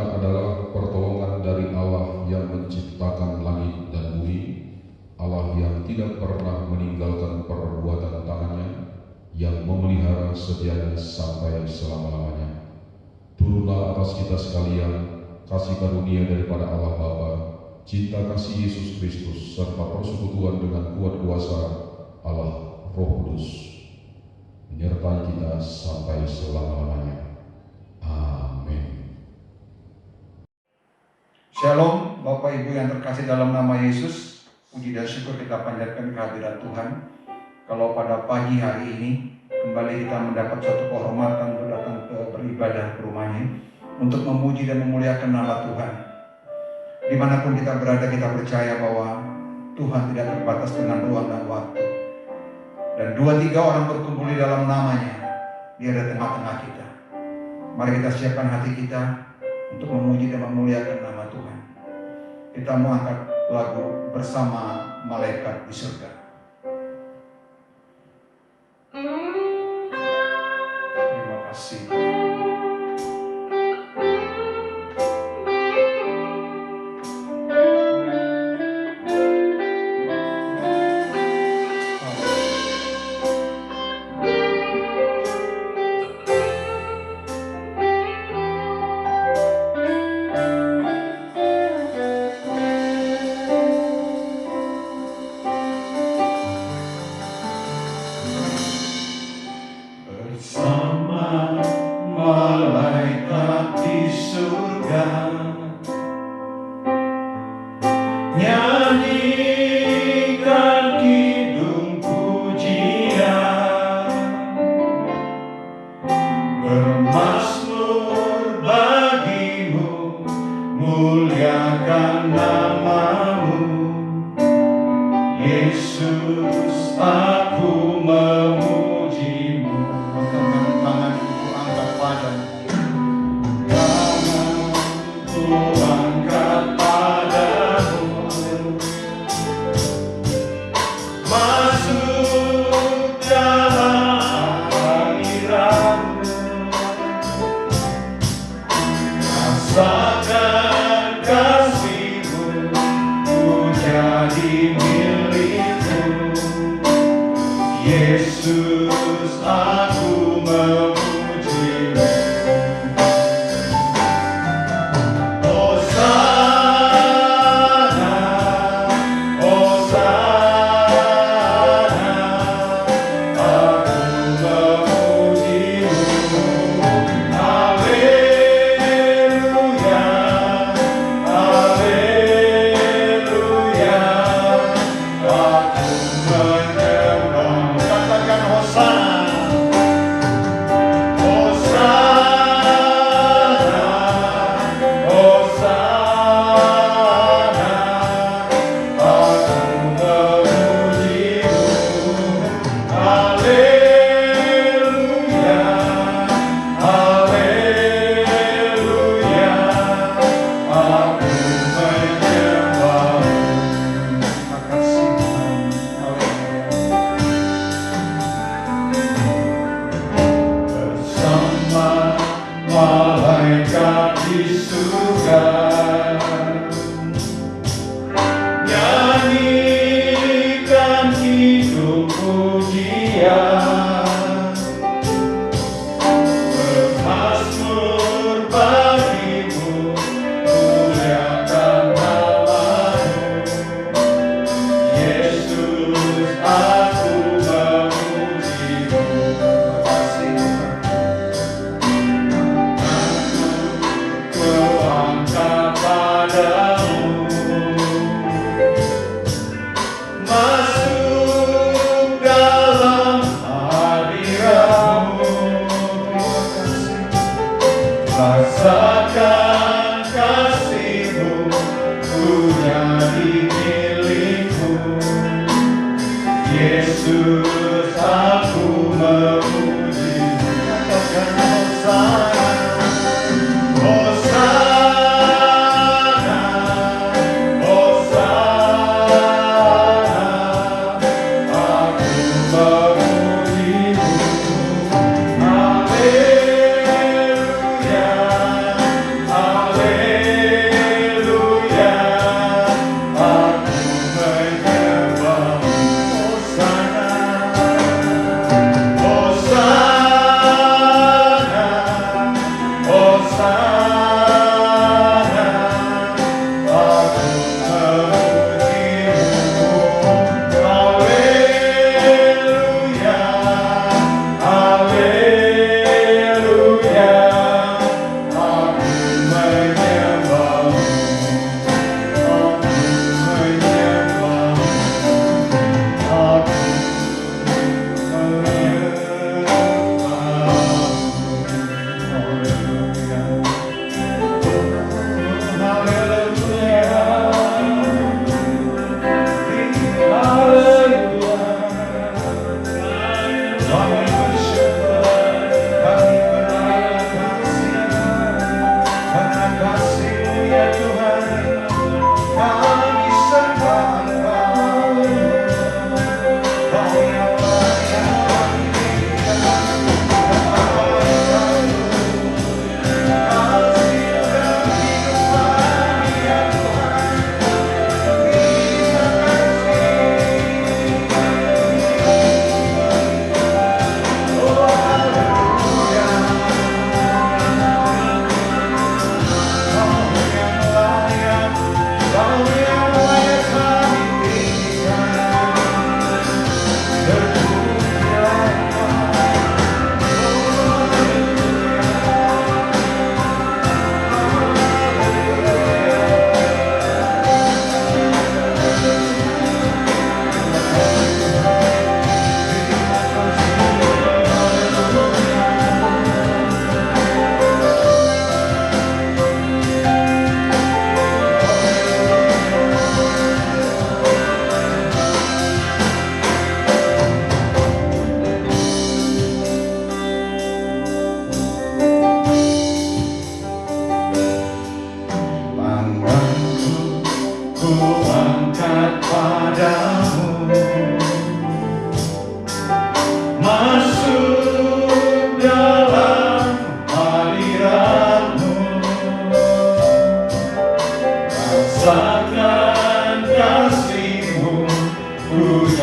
sejahtera adalah pertolongan dari Allah yang menciptakan langit dan bumi, Allah yang tidak pernah meninggalkan perbuatan tangannya, yang memelihara setianya sampai selama-lamanya. Turunlah atas kita sekalian kasih karunia daripada Allah Bapa, cinta kasih Yesus Kristus, serta persekutuan dengan kuat kuasa Allah Roh Kudus, menyertai kita sampai selama-lamanya. Amin. Shalom, Bapak Ibu yang terkasih dalam nama Yesus. Puji dan syukur kita panjatkan kehadiran Tuhan. Kalau pada pagi hari ini kembali kita mendapat suatu kehormatan untuk datang beribadah ke rumahnya, untuk memuji dan memuliakan nama Tuhan. Dimanapun kita berada, kita percaya bahwa Tuhan tidak terbatas dengan ruang dan waktu. Dan 2-3 orang berkumpul di dalam namanya, Dia ada tengah-tengah kita. Mari kita siapkan hati kita untuk memuji dan memuliakan nama Tuhan. Kita mau angkat lagu bersama malaikat di surga. Terima kasih. Haleluya, haleluya.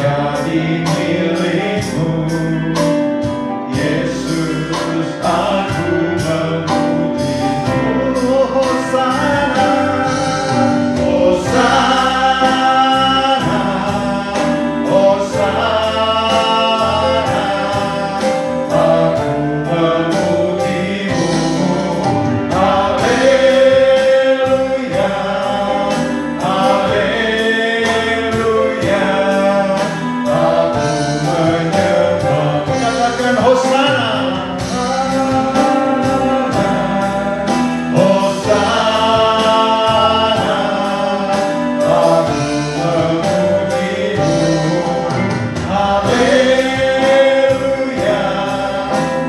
jadi milikmu. Yesus, aku memujimu. Hosana, Hosana, Hosana, aku memujimu. Haleluya, haleluya, aku menyembah. Katakan Hosana, Hosana, aku memujimu. Haleluya,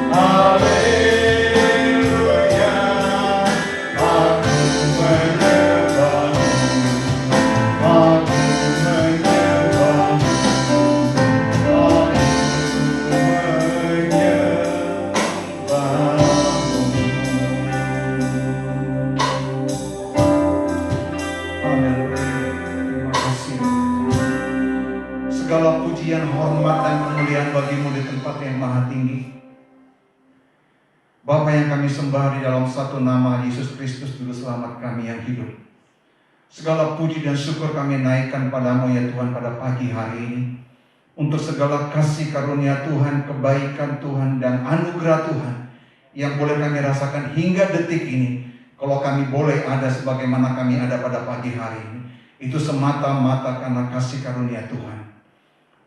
haleluya, aku menyembahmu. Aku menyembahmu. Haleluya. Terima kasih. Segala pujian, hormat, dan kemuliaan bagimu di tempat yang maha tinggi. Bapa yang kami sembah di dalam satu nama Yesus Kristus Juru Selamat kami yang hidup. Segala puji dan syukur kami naikkan padamu ya Tuhan pada pagi hari ini. Untuk segala kasih karunia Tuhan, kebaikan Tuhan, dan anugerah Tuhan yang boleh kami rasakan hingga detik ini. Kalau kami boleh ada sebagaimana kami ada pada pagi hari ini, itu semata-mata karena kasih karunia Tuhan.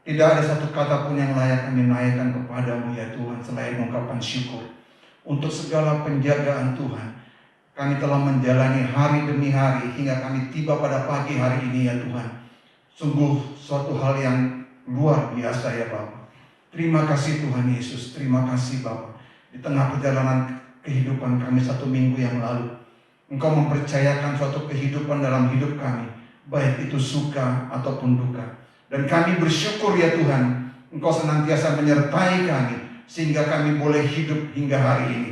Tidak ada satu kata pun yang layak kami naikkan kepadamu ya Tuhan selain ungkapan syukur. Untuk segala penjagaan Tuhan, kami telah menjalani hari demi hari hingga kami tiba pada pagi hari ini ya Tuhan. Sungguh suatu hal yang luar biasa ya Bapa. Terima kasih Tuhan Yesus, terima kasih Bapa. Di tengah perjalanan kehidupan kami satu minggu yang lalu, Engkau mempercayakan suatu kehidupan dalam hidup kami, baik itu suka ataupun duka. Dan kami bersyukur ya Tuhan, Engkau senantiasa menyertai kami, sehingga kami boleh hidup hingga hari ini.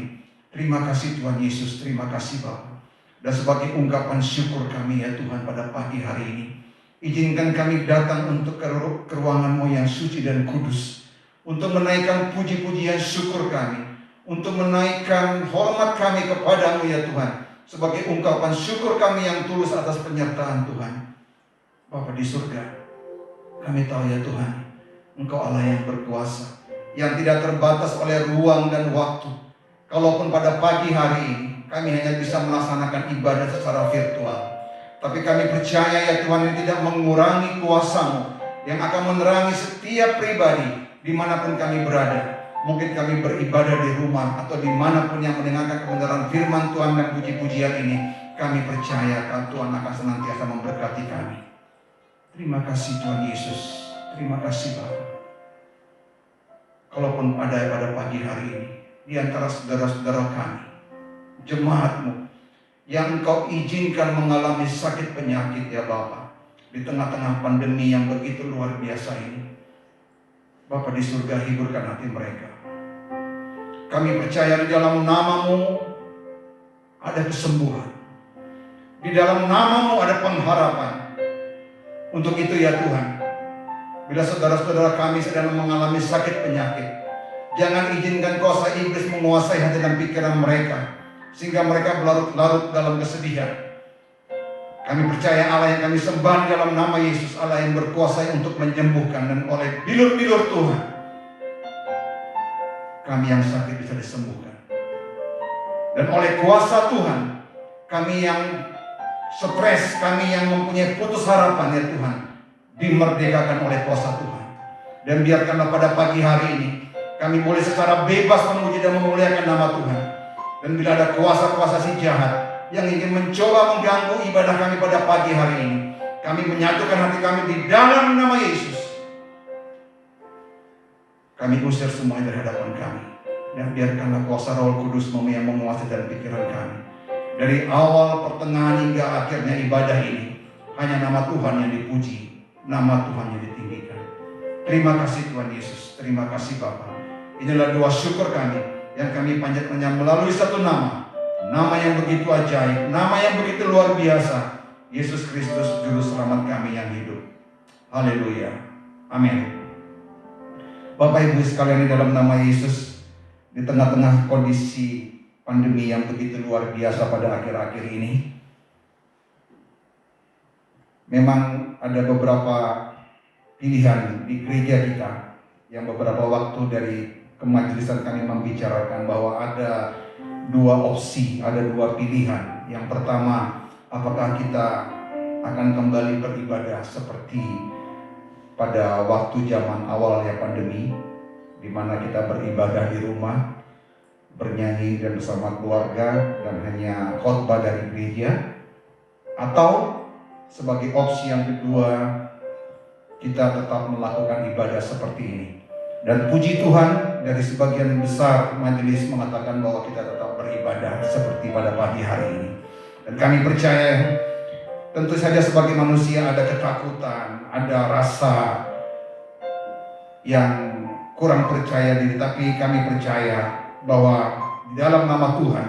Terima kasih Tuhan Yesus, terima kasih Bapa. Dan sebagai ungkapan syukur kami ya Tuhan pada pagi hari ini, izinkan kami datang untuk ke ruangan-Mu yang suci dan kudus, untuk menaikkan puji-pujian syukur kami, untuk menaikkan hormat kami kepadamu ya Tuhan, sebagai ungkapan syukur kami yang tulus atas penyertaan Tuhan. Bapa di surga, kami tahu ya Tuhan, Engkau Allah yang berkuasa, yang tidak terbatas oleh ruang dan waktu. Kalaupun pada pagi hari ini kami hanya bisa melaksanakan ibadah secara virtual, tapi kami percaya ya Tuhan, ini tidak mengurangi kuasa-Mu yang akan menerangi setiap pribadi dimanapun kami berada. Mungkin kami beribadah di rumah atau dimanapun yang mendengarkan kebenaran firman Tuhan dan puji-pujian ini, kami percaya kalau Tuhan akan senantiasa memberkati kami. Terima kasih Tuhan Yesus, terima kasih Bapa. Kalaupun ada pada pagi hari ini, di antara saudara-saudara kami, jemaat-Mu, yang Engkau izinkan mengalami sakit penyakit ya Bapa, di tengah-tengah pandemi yang begitu luar biasa ini, Bapa di surga, hiburkan hati mereka. Kami percaya di dalam nama-Mu ada kesembuhan, di dalam nama-Mu ada pengharapan. Untuk itu ya Tuhan, bila saudara-saudara kami sedang mengalami sakit penyakit, jangan izinkan kuasa iblis menguasai hati dan pikiran mereka, sehingga mereka berlarut-larut dalam kesedihan. Kami percaya Allah yang kami sembah dalam nama Yesus, Allah yang berkuasa untuk menyembuhkan, dan oleh bilur-bilur Tuhan, kami yang sakit bisa disembuhkan. Dan oleh kuasa Tuhan, kami yang stres, kami yang mempunyai putus harapan ya Tuhan, dimerdekakan oleh kuasa Tuhan. Dan biarkanlah pada pagi hari ini kami boleh secara bebas memuji dan memuliakan nama Tuhan. Dan bila ada kuasa-kuasa si jahat yang ingin mencoba mengganggu ibadah kami pada pagi hari ini, kami menyatukan hati kami di dalam nama Yesus. Kami usir semuanya dari hadapan kami, dan biarkanlah kuasa Roh Kudus yang menguasai dalam pikiran kami. Dari awal, pertengahan, hingga akhirnya ibadah ini, hanya nama Tuhan yang dipuji, nama Tuhan yang ditinggikan. Terima kasih Tuhan Yesus, terima kasih Bapa. Inilah doa syukur kami yang kami panjatkan melalui satu nama, nama yang begitu ajaib, nama yang begitu luar biasa, Yesus Kristus Juru Selamat kami yang hidup. Haleluya, Amin. Bapak Ibu sekalian, di dalam nama Yesus, di tengah-tengah kondisi pandemi yang begitu luar biasa pada akhir-akhir ini, memang ada beberapa pilihan di gereja kita yang beberapa waktu dari kemajelisan kami membicarakan bahwa ada dua opsi, ada dua pilihan. Yang pertama, apakah kita akan kembali beribadah seperti pada waktu zaman awal ya pandemi, di mana kita beribadah di rumah, bernyanyi dan bersama keluarga dan hanya khotbah dari gereja, atau sebagai opsi yang kedua, kita tetap melakukan ibadah seperti ini. Dan puji Tuhan, dari sebagian besar majelis mengatakan bahwa kita tetap beribadah seperti pada pagi hari ini. Dan kami percaya, tentu saja sebagai manusia ada ketakutan, ada rasa yang kurang percaya diri, tapi kami percaya bahwa di dalam nama Tuhan,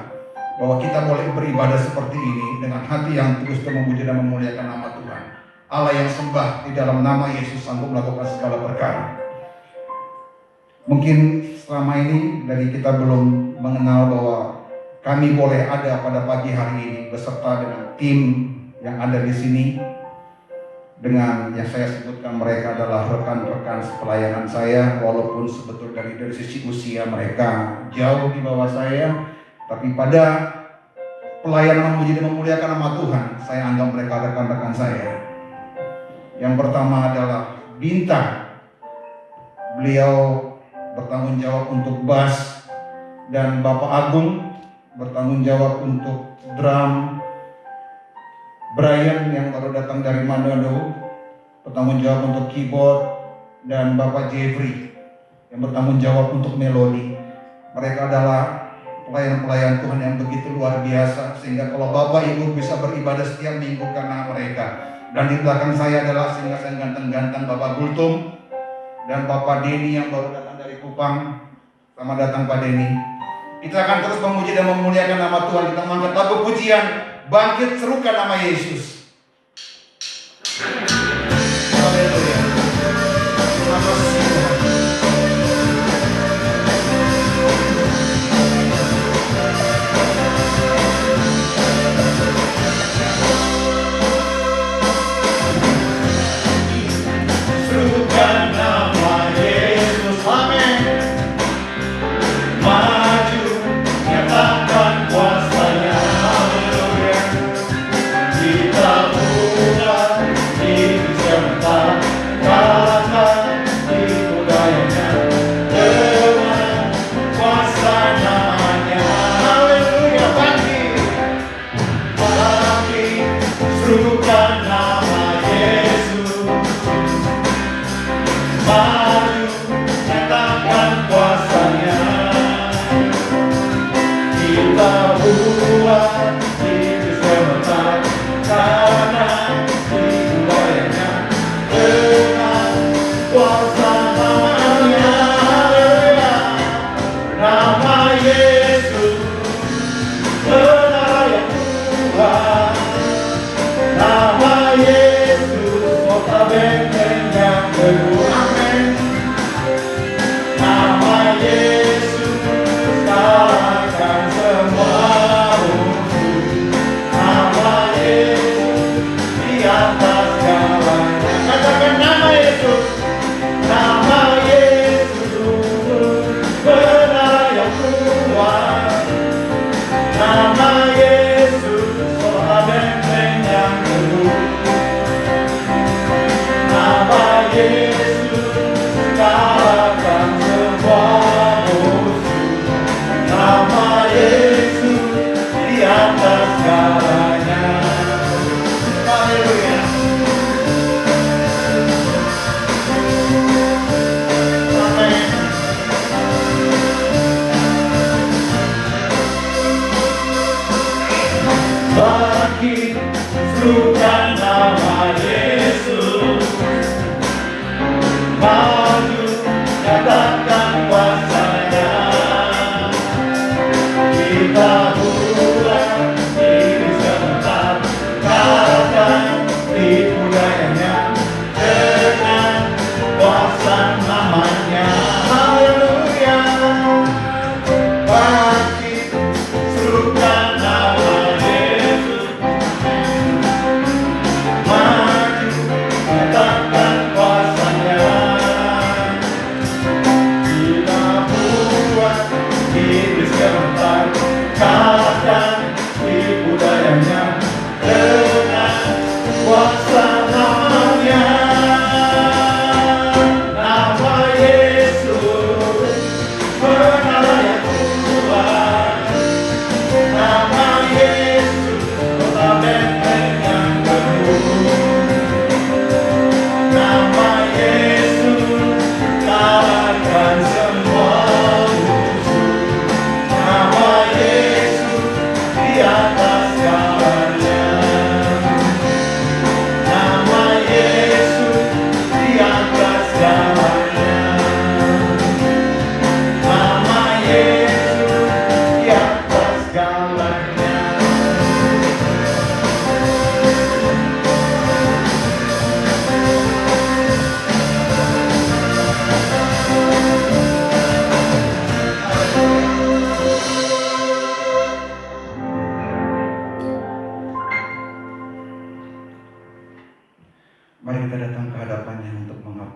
bahwa kita boleh beribadah seperti ini dengan hati yang tulus dan memuji dan memuliakan nama Tuhan. Allah yang sembah di dalam nama Yesus sanggup melakukan segala perkara. Mungkin selama ini dari kita belum mengenal bahwa kami boleh ada pada pagi hari ini beserta dengan tim yang ada di sini, dengan yang saya sebutkan mereka adalah rekan-rekan pelayanan saya, walaupun sebetulnya dari sisi usia mereka jauh di bawah saya, tapi pada pelayanan memuji dan memuliakan nama Tuhan, saya anggap mereka rekan-rekan saya. Yang pertama adalah Bintang, beliau bertanggung jawab untuk bass, dan Bapak Agung bertanggung jawab untuk drum. Brian yang baru datang dari Manado bertanggung jawab untuk keyboard, dan Bapak Jeffrey yang bertanggung jawab untuk melodi. Mereka adalah pelayan-pelayan Tuhan yang begitu luar biasa, sehingga kalau Bapak Ibu bisa beribadah setiap minggu karena mereka. Dan di belakang saya adalah sehingga saya ganteng-ganteng Bapak Gultum dan Bapak Denny yang baru datang dari Kupang. Selamat datang Pak Denny. Kita akan terus memuji dan memuliakan nama Tuhan. Kita mengangkat lagu pujian Bangkit Serukan Nama Yesus. Haleluya. Terima kasih Tuhan. Serukan nama Yesus, amin. Maju, nyatakan kuasa-Nya, haleluya. Kita buka, kita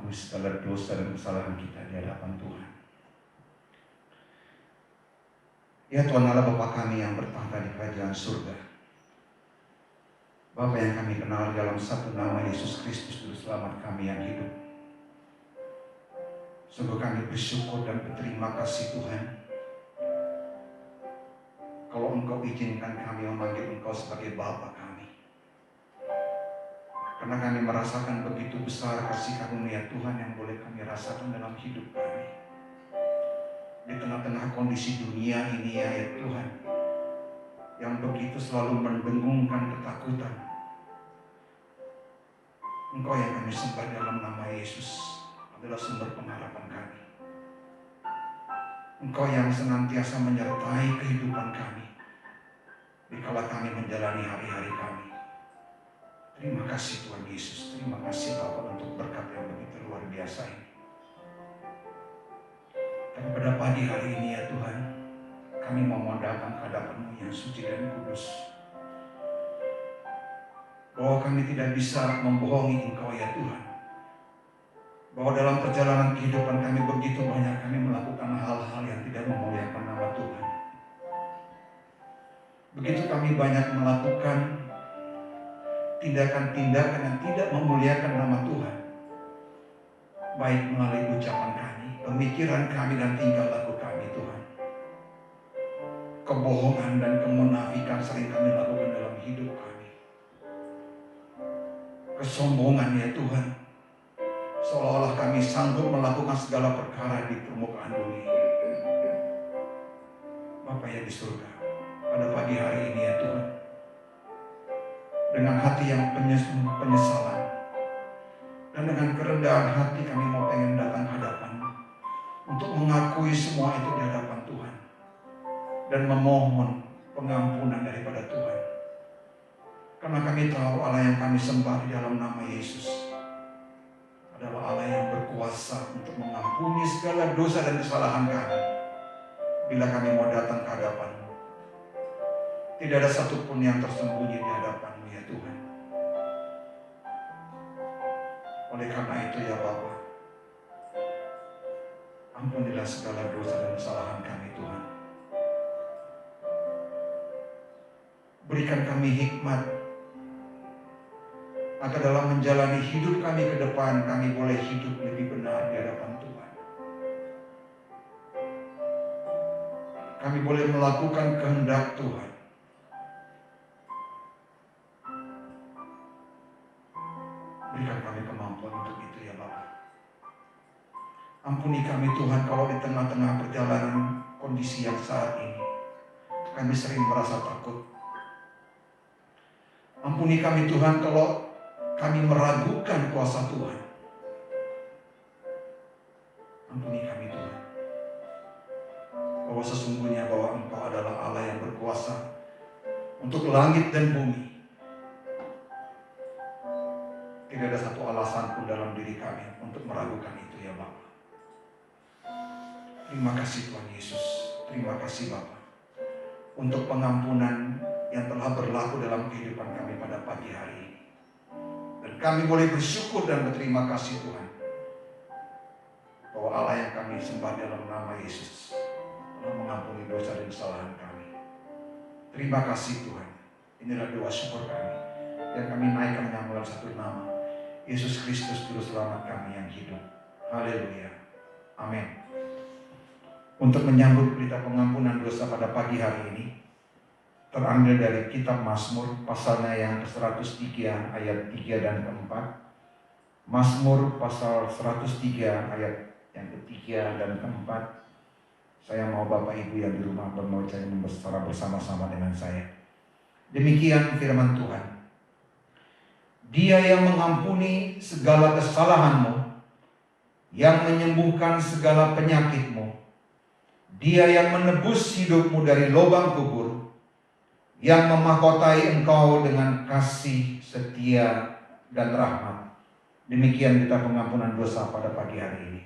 mengakui segala dosa dan kesalahan kita di hadapan Tuhan. Ya Tuhan Allah Bapa kami yang bertahta di kerajaan surga, Bapa yang kami kenal dalam satu nama Yesus Kristus Juru Selamat kami yang hidup. Sungguh kami bersyukur dan berterima kasih Tuhan, kalau Engkau izinkan kami memanggil Engkau sebagai Bapa kami. Karena kami merasakan begitu besar kasih karunia Tuhan yang boleh kami rasakan dalam hidup kami. Di tengah-tengah kondisi dunia ini ya Tuhan, yang begitu selalu mendengungkan ketakutan, Engkau yang kami sembah dalam nama Yesus adalah sumber pengharapan kami. Engkau yang senantiasa menyertai kehidupan kami dikala kami menjalani hari-hari kami. Terima kasih Tuhan Yesus, terima kasih Bapa untuk berkat yang begitu luar biasa ini. Dan pada pagi hari ini ya Tuhan, kami mau datang ke hadapan-Mu yang suci dan kudus. Bahwa kami tidak bisa membohongi Engkau ya Tuhan. Bahwa dalam perjalanan kehidupan kami begitu banyak kami melakukan hal-hal yang tidak memuliakan nama Tuhan. Begitu kami banyak melakukan tindakan-tindakan yang tidak memuliakan nama Tuhan. Baik melalui ucapan kami, pemikiran kami, dan tingkah laku kami Tuhan. Kebohongan dan kemunafikan sering kami lakukan dalam hidup kami. Kesombongan ya Tuhan, seolah-olah kami sanggup melakukan segala perkara di permukaan bumi. Bapa yang di surga, pada pagi hari ini ya Tuhan, dengan hati yang penyesalan dan dengan kerendahan hati kami mau pengen datang ke hadapan-Mu untuk mengakui semua itu di hadapan Tuhan dan memohon pengampunan daripada Tuhan. Karena kami tahu Allah yang kami sembah di dalam nama Yesus adalah Allah yang berkuasa untuk mengampuni segala dosa dan kesalahan kami. Bila kami mau datang ke hadapan-Mu, tidak ada satupun yang tersembunyi di hadapan-Mu ya Tuhan. Oleh karena itu ya Bapa, ampunilah segala dosa dan kesalahan kami Tuhan. Berikan kami hikmat agar dalam menjalani hidup kami ke depan, kami boleh hidup lebih benar di hadapan Tuhan. Kami boleh melakukan kehendak Tuhan. Berikan kami kemampuan untuk itu ya Bapa. Ampuni kami Tuhan kalau di tengah-tengah perjalanan kondisi yang saat ini kami sering merasa takut. Ampuni kami Tuhan kalau kami meragukan kuasa Tuhan. Ampuni kami Tuhan, bahwa sesungguhnya bahwa Engkau adalah Allah yang berkuasa untuk langit dan bumi. Tidak ada satu alasan pun dalam diri kami untuk meragukan itu ya Bapa. Terima kasih Tuhan Yesus, terima kasih Bapa untuk pengampunan yang telah berlaku dalam kehidupan kami pada pagi hari ini. Dan kami boleh bersyukur dan berterima kasih Tuhan bahwa Allah yang kami sembah dalam nama Yesus telah mengampuni dosa dan kesalahan kami. Terima kasih Tuhan. Inilah doa syukur kami yang kami naikkan melalui satu nama, Yesus Kristus Juru Selamat kami yang hidup. Haleluya. Amin. Untuk menyambut berita pengampunan dosa pada pagi hari ini, terambil dari kitab Mazmur pasalnya yang ke-103 ayat 3 dan ke-4. Mazmur pasal 103 ayat yang ke-3 dan ke-4. Saya mau Bapak Ibu yang di rumah membaca secara bersama-sama dengan saya. Demikian firman Tuhan. Dia yang mengampuni segala kesalahanmu, yang menyembuhkan segala penyakitmu. Dia yang menebus hidupmu dari lubang kubur, yang memahkotai engkau dengan kasih, setia, dan rahmat. Demikian kita pengampunan dosa pada pagi hari ini.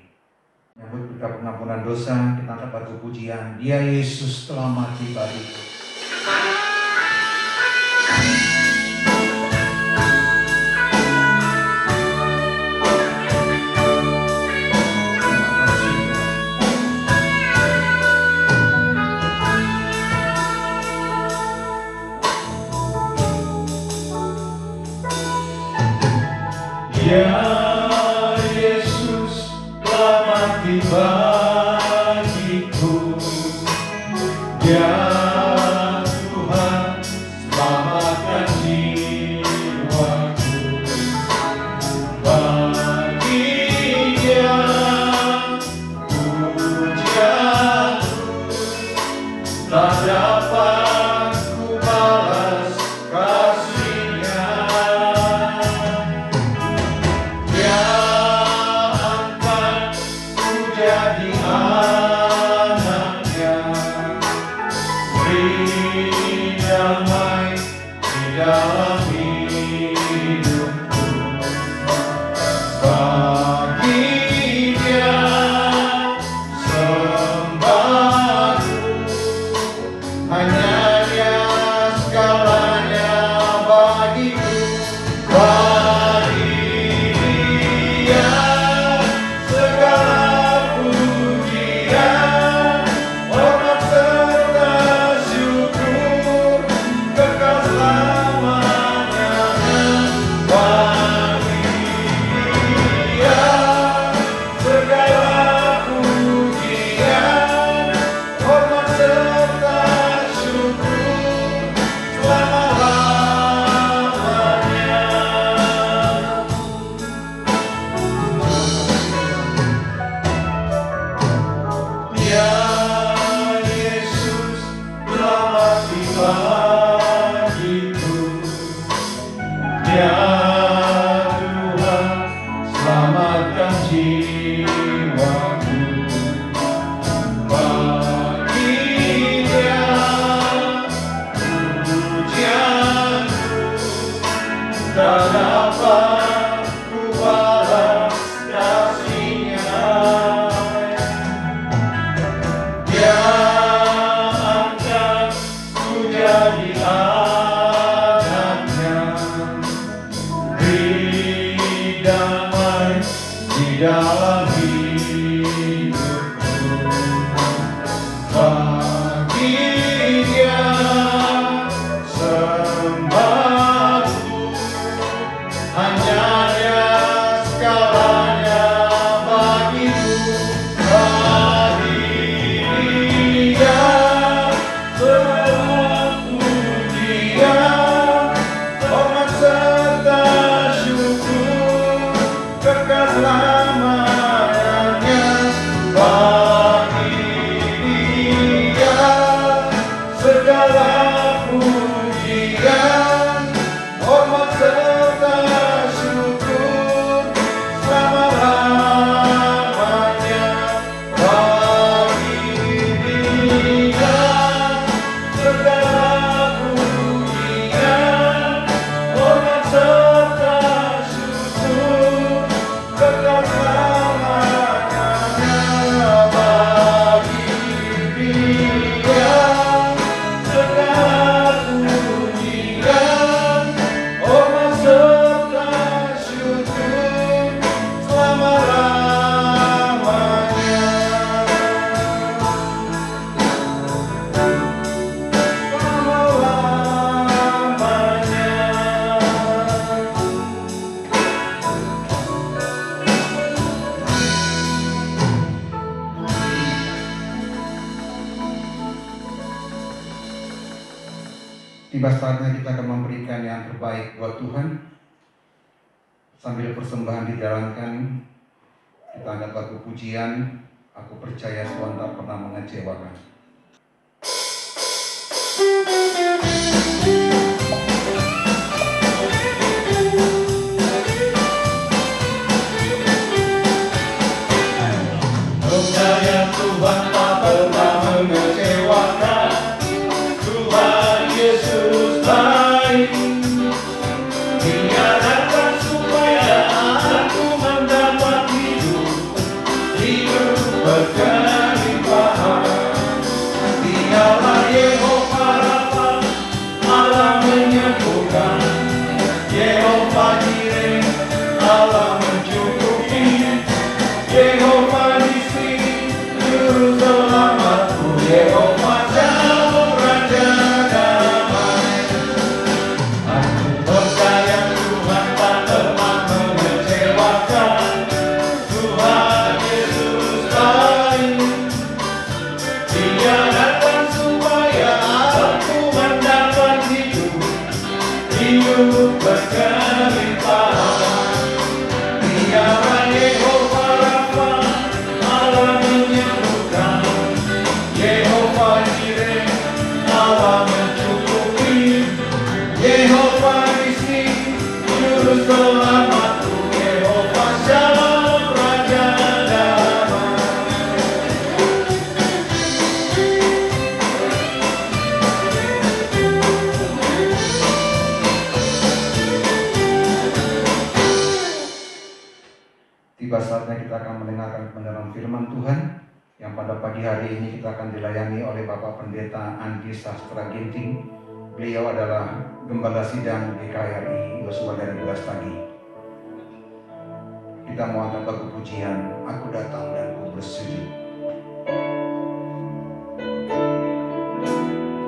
Menyambut kita pengampunan dosa, kita angkat batu pujian. Dia Yesus telah mati bagiku. jadi anaknya, beri damai di dalam hidupku. Bagi dia sembahku, hanya dia segalanya bagiku. Bagi dia segala pujian, hormat serta syukur, kekal selamanya. Bagi dia segala pujian, hormat serta syukur, selama-lamanya. Ya Yesus, selamat di bagiku. Ya Tuhan, selamatkan jiwaku. Bagi dia pujianku, tak dapat ku balas kasih-Nya. Dia angkat ku jadi anaknya, beri damai di dalam hidupku. Bagi dia sembahku, hanya dia segalanya bagiku. Bagi dia segala pujian, hormat serta syukur, kekal selamanya. Bagi dia segala pujian, hormat serta syukur, selama-lamanya. Bagi dia segala pujian, hormat serta syukur, kekal selamanya. Bagi dia segala pujian, hormat serta syukur, selama-lamanya. Tiba saatnya kita akan memberikan yang terbaik buat Tuhan. Sambil persembahan dijalankan, kita angkat lagu pujian, Aku Percaya Tuhan Tak Pernah Mengecewakan. Percaya Tuhan tak pernah mengecewakan. Tuhan Yesus baik. Dia datang supaya aku mendapat hidup berkelimpahan. Dialah Yehova Rafa, Allah menyembuhkan. Yehova Jireh, Allah mencukupi. Yehova Nissi, juru selamatku. Yehova Shalom, Raja damai. Aku percaya Tuhan tak pernah mengecewakan. Tuhan Yesus baik. kebenaran firman Tuhan yang pada pagi hari ini kita akan dilayani oleh Bapak Pendeta Andi Sastra Ginting. Beliau adalah Gembala Sidang GKRI Yosua dari Belas Tagi. Kita mau angkat lagu pujian, Aku Datang dan Ku Bersujud.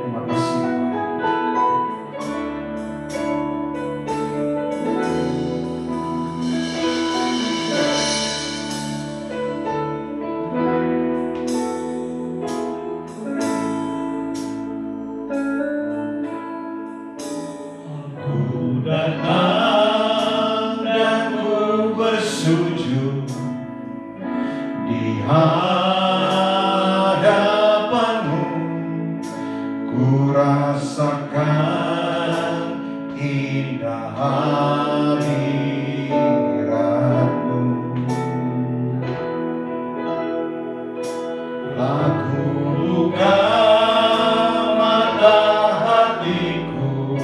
Terima kasih. Datang dan ku bersujud di hadapanmu, ku rasakan indah hadiratmu. Aku buka mata hatiku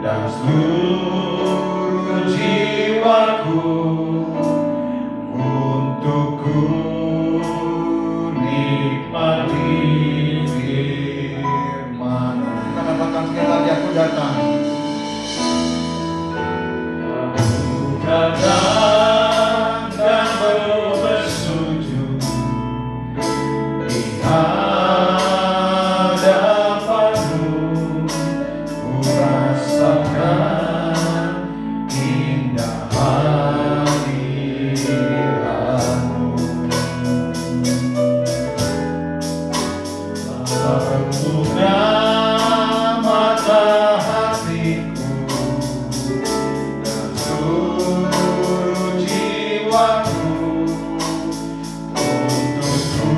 dan seluruh jiwaku untuk ku nikmati firman. Kita katakan sekali lagi, aku datang. Aku datang dan bersujud di hadapanmu, ku rasakan indah hadiratmu. Buka mata hatiku dan seluruh jiwaku untuk ku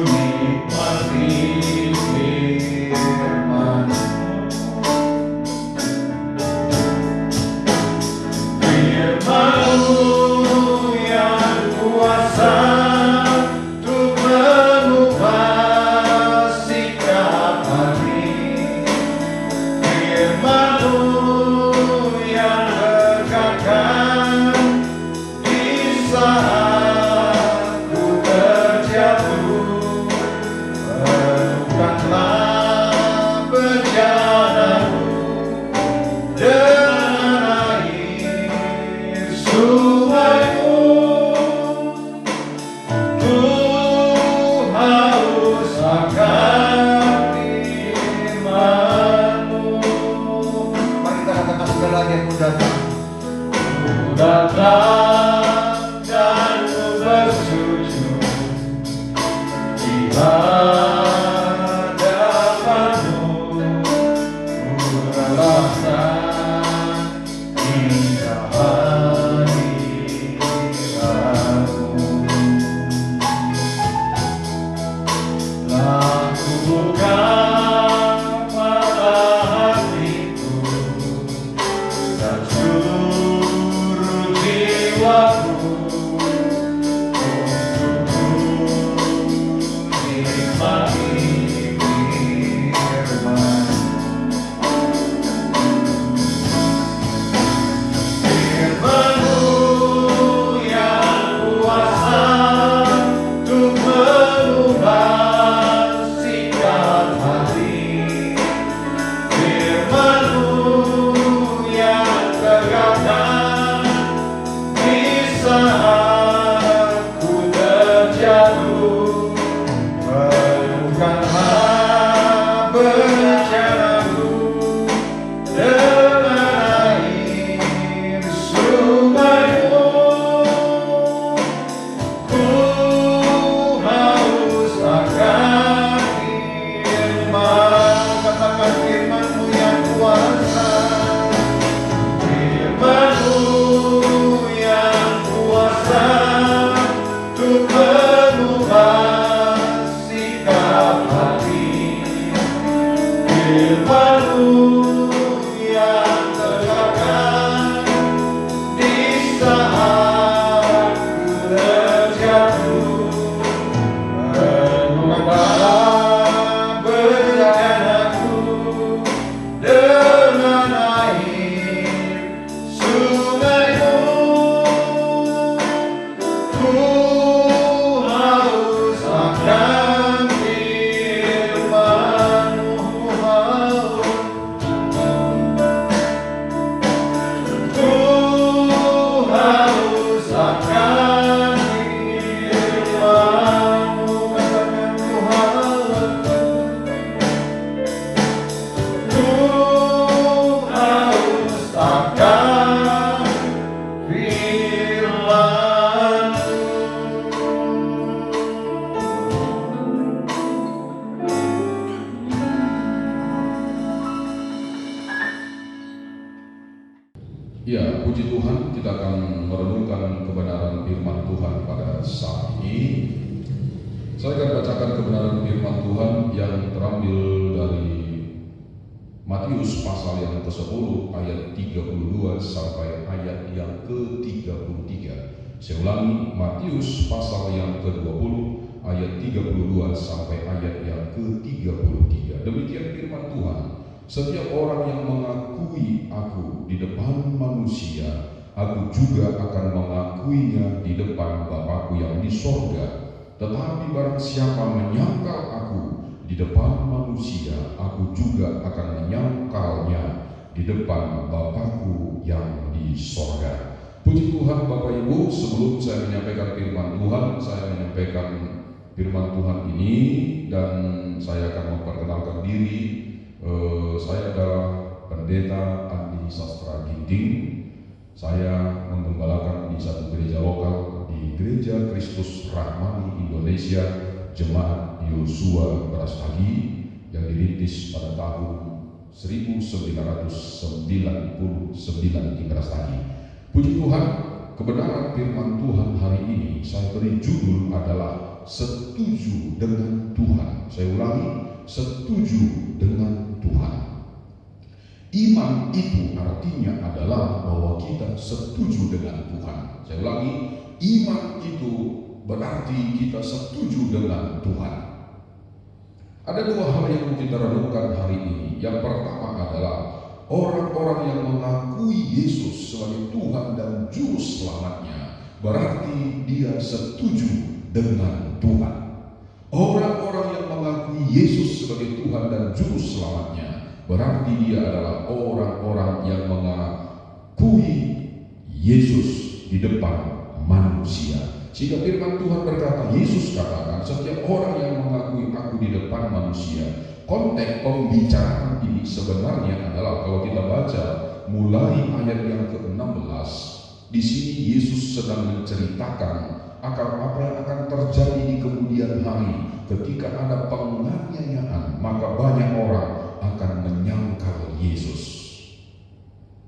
nikmati firman-Mu. Firman-Mu yang kuasa untuk mengubah sikap hati. Firman-Mu yang berkatkan di saat ku terjatuh. Penuhkanlah perjalananku dengan air sungai-Mu. Ku haus akan firman-Mu. Mari kita katakan sekali lagi, aku datang. Ku datang dan ku bersujud di hadapanmu, ku rasakan indah hadiratmu. Telah ku buka mata hatiku dan seluruh jiwaku untuk ku nikmati puji Tuhan, kita akan merenungkan kebenaran firman Tuhan pada saat ini. Saya akan bacakan kebenaran firman Tuhan yang terambil dari Matius pasal yang ke-10 ayat 32 sampai ayat yang ke-33. Saya ulangi, Matius pasal yang ke-20 ayat 32 sampai ayat yang ke-33. Demikian firman Tuhan. Setiap orang yang mengakui aku di depan manusia, aku juga akan mengakuinya di depan Bapa-Ku yang di sorga. Tetapi barang siapa menyangkal aku di depan manusia, aku juga akan menyangkalnya di depan Bapa-Ku yang di sorga. Puji Tuhan Bapak Ibu, sebelum saya menyampaikan firman Tuhan, saya menyampaikan firman Tuhan ini dan saya akan memperkenalkan diri. Saya adalah Pendeta Andi Sastra Ginting. Saya menggembalakan di satu gereja lokal di Gereja Kristus Rahmani Indonesia, Jemaat Yosua Brastagi, yang dirintis pada tahun 1999 di Brastagi. Puji Tuhan, kebenaran firman Tuhan hari ini saya beri judul adalah Setuju dengan Tuhan. Saya ulangi, setuju dengan Tuhan. Iman itu artinya adalah bahwa kita setuju dengan Tuhan. Saya ulangi, iman itu berarti kita setuju dengan Tuhan. Ada dua hal yang kita renungkan hari ini. Yang pertama adalah orang-orang yang mengakui Yesus sebagai Tuhan dan Juru Selamatnya, berarti dia setuju dengan Tuhan. Orang-orang yang mengakui Yesus sebagai Tuhan dan Juru Selamatnya, berarti dia adalah orang-orang yang mengakui Yesus di depan manusia. Sehingga firman Tuhan berkata, Yesus katakan, setiap orang yang mengakui aku di depan manusia. Konteks pembicaraan ini sebenarnya adalah, kalau kita baca mulai ayat yang ke-16, di sini Yesus sedang menceritakan akan apa yang akan terjadi di kemudian hari ketika ada penganiayaan, maka banyak orang akan menyangkal Yesus.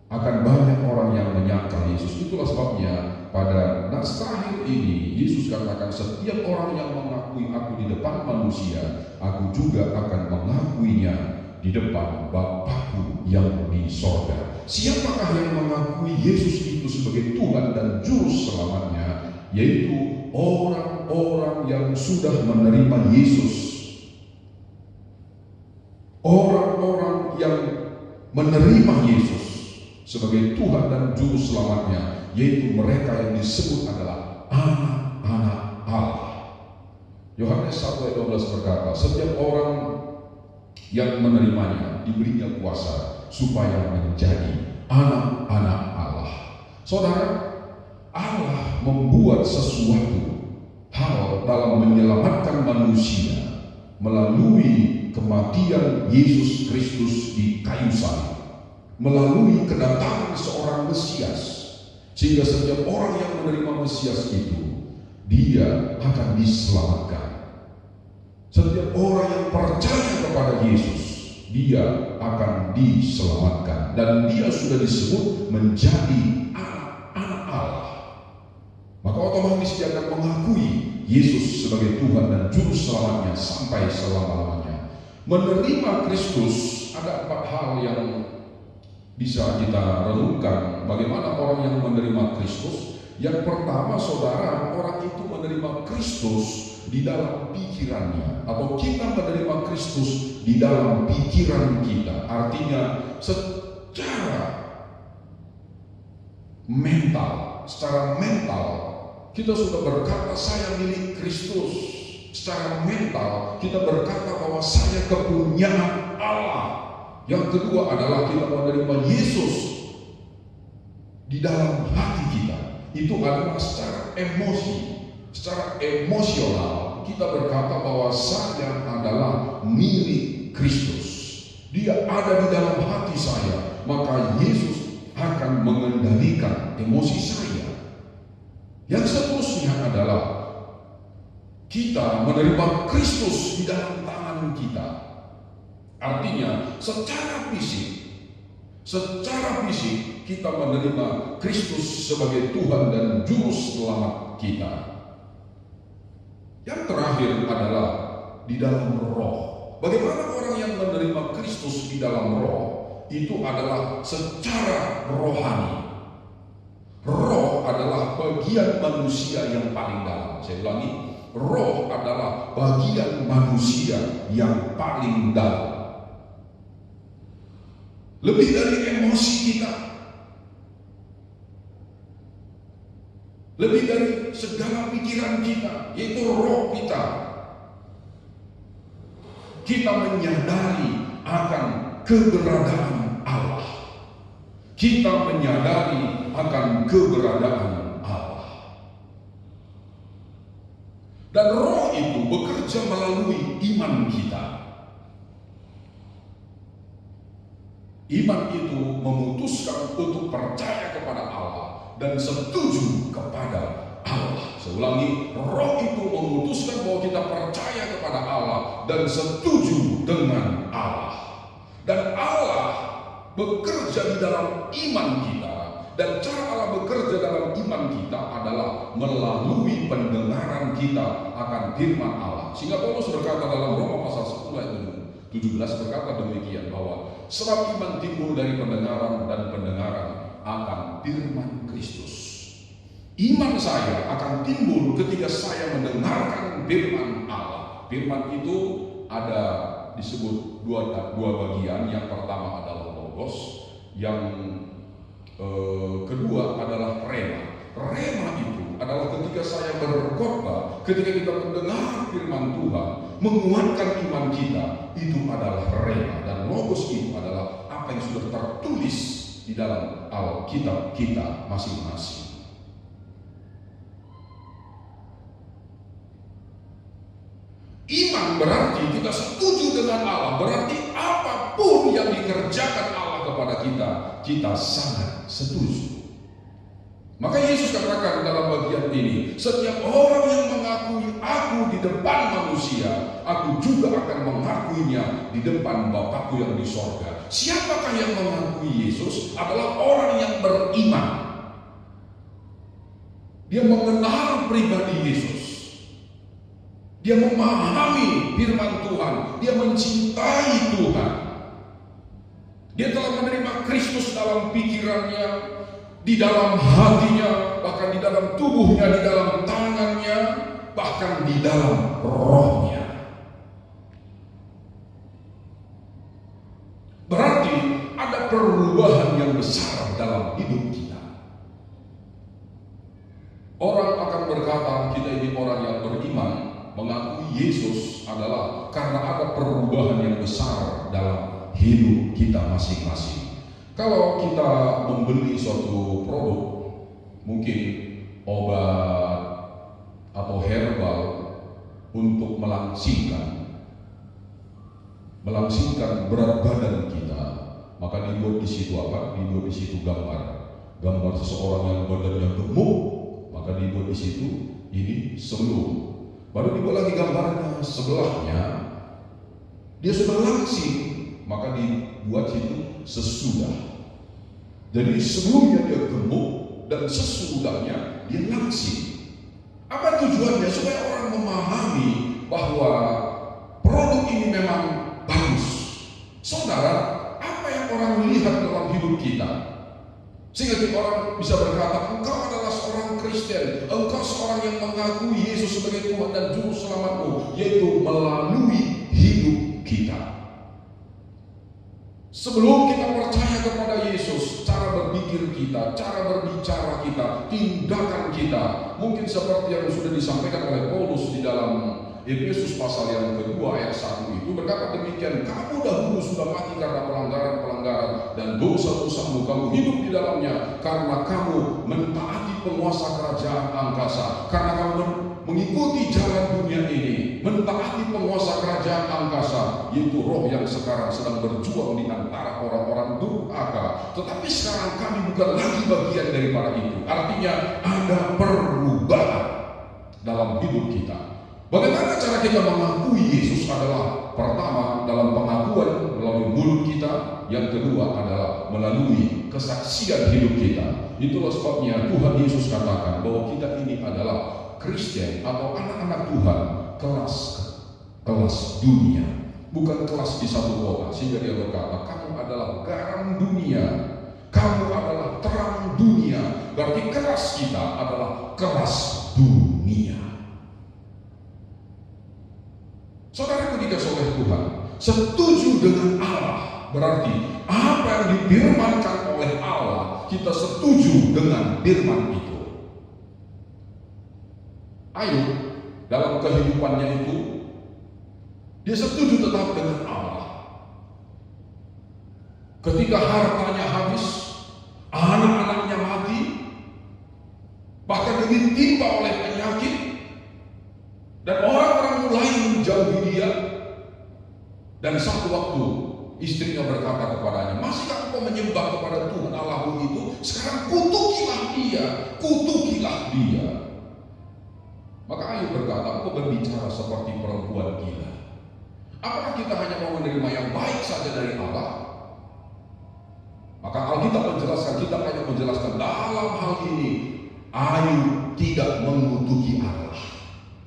Akan banyak orang yang menyangkal Yesus. Itulah sebabnya pada nas terakhir ini Yesus katakan, setiap orang yang mengakui aku di depan manusia, aku juga akan mengakuinya di depan Bapa-Ku yang di sorga. Siapakah yang mengakui Yesus itu sebagai Tuhan dan Juru Selamatnya? Yaitu orang-orang yang sudah menerima Yesus. Orang-orang yang menerima Yesus sebagai Tuhan dan Juru Selamatnya, yaitu mereka yang disebut adalah anak-anak Allah. Yohanes 1:12 berkata, setiap orang yang menerimanya diberinya kuasa supaya menjadi anak-anak Allah. Saudara, Allah membuat sesuatu hal dalam menyelamatkan manusia melalui kematian Yesus Kristus di kayu salib, melalui kedatangan seorang Mesias, sehingga setiap orang yang menerima Mesias itu, dia akan diselamatkan. Setiap orang yang percaya kepada Yesus, dia akan diselamatkan, dan dia sudah disebut menjadi anak-anak Allah. Maka otomatis dia akan mengakui Yesus sebagai Tuhan dan Juru Selamatnya sampai selama-lamanya. Menerima Kristus, ada 4 hal yang bisa kita renungkan bagaimana orang yang menerima Kristus. Yang pertama, saudara, orang itu menerima Kristus di dalam pikirannya, atau kita menerima Kristus di dalam pikiran kita. Artinya secara mental kita sudah berkata saya milik Kristus. Secara mental kita berkata bahwa saya kepunyaan Allah. Yang kedua adalah kita menerima Yesus di dalam hati kita. Itu adalah secara emosi, secara emosional kita berkata bahwa saya adalah milik Kristus. Dia ada di dalam hati saya, maka Yesus akan mengendalikan emosi saya. Yang seterusnya adalah kita menerima Kristus di dalam tangan kita. Artinya secara fisik kita menerima Kristus sebagai Tuhan dan Juru Selamat kita. Yang terakhir adalah di dalam roh. Bagaimana orang yang menerima Kristus di dalam roh? Itu adalah secara rohani. Roh adalah bagian manusia yang paling dalam. Saya ulangi, roh adalah bagian manusia yang paling dalam. Lebih dari emosi kita, lebih dari segala pikiran kita, yaitu roh kita. Kita menyadari akan keberadaan Allah. Kita menyadari akan keberadaan Allah. Dan roh itu bekerja melalui iman kita. Iman itu memutuskan untuk percaya kepada Allah dan setuju kepada Allah. Saya ulangi, roh itu memutuskan bahwa kita percaya kepada Allah dan setuju dengan Allah. Dan Allah bekerja di dalam iman kita. Dan cara Allah bekerja dalam iman kita adalah melalui pendengaran kita akan firman Allah. Sehingga Paulus berkata dalam Roma pasal 10 ayat 17 berkata demikian, bahwa sebab iman timbul dari pendengaran dan pendengaran akan firman Kristus. Iman saya akan timbul ketika saya mendengarkan firman Allah. Firman itu ada disebut dua bagian. Yang pertama adalah logos, yang kedua adalah rema. Rema itu adalah ketika saya berkhotbah, ketika kita mendengar firman Tuhan, menguatkan iman kita, itu adalah rema. Dan logos itu adalah apa yang sudah tertulis di dalam Alkitab kita masing-masing. Iman berarti kita setuju dengan Allah, berarti apapun yang dikerjakan Allah kepada kita, kita sangat setuju. Maka Yesus katakan dalam bagian ini, setiap orang yang mengakui aku di depan manusia, aku juga akan mengakuinya di depan Bapakku yang di sorga. Siapakah yang mengakui Yesus? Adalah orang yang beriman. Dia mengenal pribadi Yesus. Dia memahami firman Tuhan. Dia mencintai Tuhan. Dia telah menerima Kristus dalam pikirannya, di dalam hatinya, bahkan di dalam tubuhnya, di dalam tangannya, bahkan di dalam rohnya. Berarti ada perubahan yang besar dalam hidup kita. Orang akan berkata kita ini orang yang beriman, mengakui Yesus adalah karena ada perubahan yang besar dalam hidup kita masing-masing. Kalau kita membeli suatu produk, mungkin obat atau herbal untuk melangsingkan berat badan kita, maka dibuat di situ apa? Dibuat di situ gambar seseorang yang badannya gemuk, maka dibuat di situ ini sebelum. Baru dibuat lagi gambarnya sebelahnya, dia sudah langsing, maka dibuat situ sesudah. Jadi sebelumnya dia gemuk dan sesudahnya dia langsing. Apa tujuannya? Supaya orang memahami bahwa produk ini memang bagus. Saudara, apa yang orang lihat dalam hidup kita? Sehingga orang bisa berkata, engkau adalah seorang Kristen, engkau seorang yang mengakui Yesus sebagai Tuhan dan Juru Selamatmu, yaitu melalui hidup kita. Sebelum kita percaya kepada Yesus, cara berpikir kita, cara berbicara kita, tindakan kita, mungkin seperti yang sudah disampaikan oleh Paulus di dalam Efesus pasal yang kedua ayat 1 itu berkata demikian, kamu dahulu sudah mati karena pelanggaran-pelanggaran dan dosa-dosamu, kamu hidup di dalamnya karena kamu mentaati penguasa kerajaan angkasa, karena kamu mengikuti jalan dunia ini, mentaati penguasa kerajaan angkasa, yaitu roh yang sekarang sedang berjuang di antara orang-orang durhaka. Tetapi sekarang kami bukan lagi bagian daripada itu. Artinya ada perubahan dalam hidup kita. Bagaimana cara kita mengakui Yesus adalah pertama dalam pengakuan melalui mulut kita, yang kedua adalah melalui kesaksian hidup kita. Itulah sebabnya Tuhan Yesus katakan bahwa kita ini adalah Kristen atau anak-anak Tuhan kelas dunia, bukan kelas di satu kota. Sehingga dia berkata, kamu adalah garam dunia, kamu adalah terang dunia. Berarti kelas kita adalah kelas dunia. Saudaraku dikasih oleh Tuhan, setuju dengan Allah berarti apa yang difirmankan oleh Allah, kita setuju dengan firman itu. Ayub dalam kehidupannya itu, dia setuju tetap dengan Allah. Ketika hartanya habis, anak-anaknya mati, bahkan dia ditimpa oleh penyakit, dan orang-orang mulai menjauhi dia. Dan satu waktu istrinya berkata kepadanya, masihkah engkau menyembah kepada Tuhan Allahmu itu? Sekarang kutukilah dia, kutukilah dia. Maka Ayub berkata, engkau berbicara seperti perempuan gila. Apakah kita hanya mau menerima yang baik saja dari Allah? Maka Alkitab menjelaskan, kita hanya menjelaskan dalam hal ini Ayub tidak mengutuki Allah.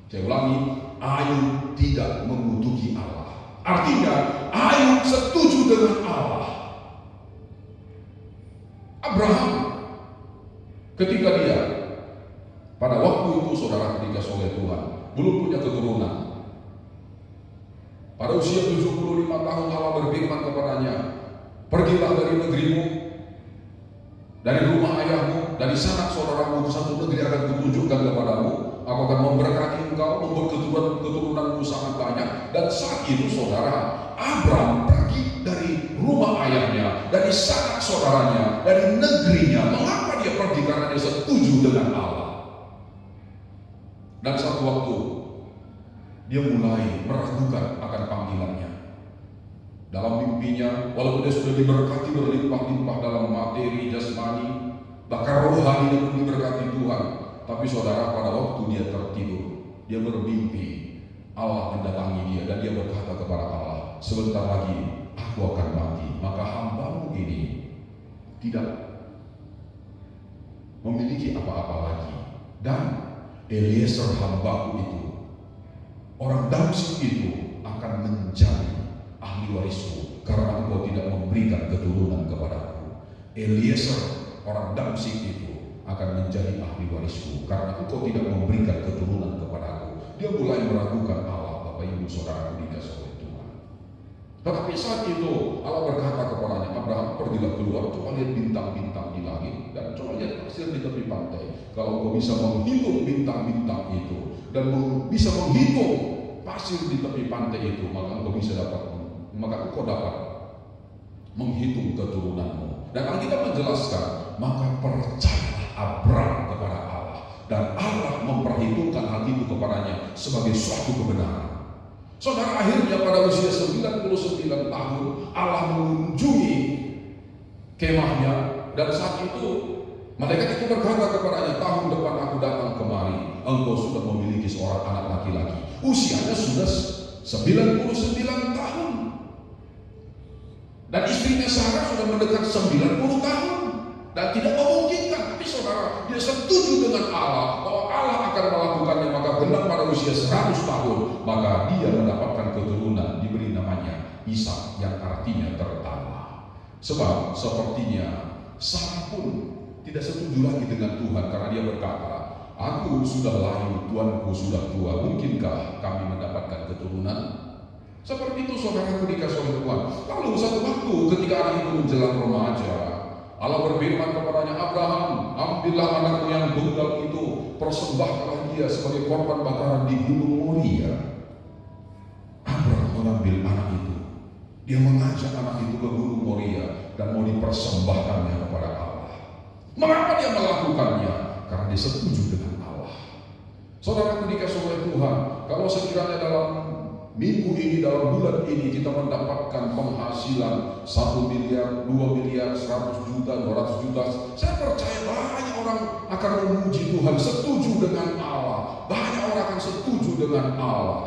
Saya ulangi, Ayub tidak mengutuki Allah. Artinya Ayub setuju dengan Allah. Abraham ketika dia pada waktu itu, saudara, ketika oleh Tuhan belum punya keturunan, pada usia 75 tahun Allah berfirman kepadanya, pergilah dari negerimu, dari rumah ayahmu, dari sanak saudaramu, ke satu negeri akan kutunjukkan kepadamu. Aku akan memberkati engkau, membuat keturunanmu sangat banyak. Dan saat itu, saudara, Abraham pergi dari rumah ayahnya, dari sanak saudaranya, dari negerinya. Mengapa dia pergi? Karena dia setuju dengan Allah. Dan satu waktu dia mulai meragukan akan panggilannya. Dalam mimpinya, walaupun dia sudah diberkati berlimpah-limpah dalam materi, jasmani, bahkan rohani yang diberkati Tuhan, tapi saudara, pada waktu dia tertidur, dia bermimpi Allah mendatangi dia dan dia berkata kepada Allah, sebentar lagi aku akan mati, maka hambamu ini tidak memiliki apa-apa lagi, dan Eliezer hambaku itu, orang Damsyik itu akan menjadi ahli warisku karena engkau tidak memberikan keturunan kepadaku. Eliezer orang Damsyik itu akan menjadi ahli warisku karena engkau tidak memberikan keturunan kepadaku. Dia mulai meragukan Allah. Bapak Ibu Saudara dikasih oleh Tuhan. Tetapi saat itu Allah berkata kepadanya, Abraham, pergilah keluar, coba lihat bintang-bintang di langit dan coba lihat pasir di tepi pantai. Kalau engkau bisa menghitung bintang-bintang itu dan bisa menghitung pasir di tepi pantai itu, maka engkau dapat menghitung keturunanmu. Dan Alkitab menjelaskan, maka percayalah Abraham kepada Allah, dan Allah memperhitungkan hal itu kepadanya sebagai suatu kebenaran. Saudara, akhirnya pada usia 99 tahun Allah mengunjungi kemahnya, dan saat itu malaikat itu berkata kepadanya, tahun depan aku datang kemari, engkau sudah memiliki seorang anak laki-laki. Usianya sudah 99 tahun. Dan istrinya Sarah sudah mendekat 90 tahun. Dan tidak memungkinkan, tapi saudara, dia setuju dengan Allah bahwa Allah akan melakukannya. Maka genap pada usia 100 tahun, maka dia mendapatkan keturunan, diberi namanya Ishak, yang artinya tertawa. Sebab sepertinya Sarah pun tidak setuju lagi dengan Tuhan, karena dia berkata, aku sudah layu, tuanku sudah tua, mungkinkah kami mendapatkan keturunan? Seperti itu, saudara, dikasih oleh Tuhan. Lalu satu waktu ketika anak itu menjelang remaja, Allah berfirman kepadanya, Abraham, ambillah anakmu yang tunggal itu, persembahkanlah dia sebagai korban bakaran di Gunung Moria. Abraham mengambil anak itu, dia mengajak anak itu ke Gunung Moria dan mau dipersembahkannya kepada Allah. Mengapa dia melakukannya? Karena dia setuju dengan Allah. Saudara, dikasih oleh Tuhan, kalau sekiranya dalam minggu ini, dalam bulan ini kita mendapatkan penghasilan 1 miliar, 2 miliar, 100 juta, 200 juta, saya percaya banyak orang akan memuji Tuhan, setuju dengan Allah. Banyak orang akan setuju dengan Allah.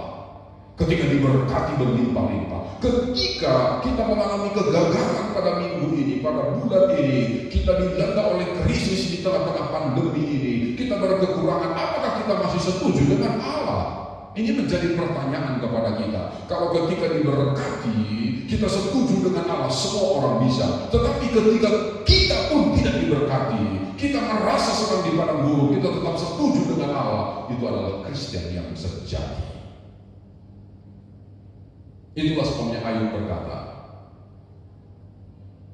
ketika diberkati berlimpah-limpah, ketika kita mengalami kegagalan pada minggu ini, pada bulan ini, kita dilanda oleh krisis di tengah-tengah pandemi ini, kita berkekurangan, apakah kita masih setuju dengan Allah? Ini menjadi pertanyaan kepada kita. Kalau ketika diberkati, kita setuju dengan Allah, semua orang bisa. Tetapi ketika kita pun tidak diberkati, kita merasa sedang di padang gurun, kita tetap setuju dengan Allah, itu adalah Kristen yang sejati. Itulah sebabnya Ayub berkata,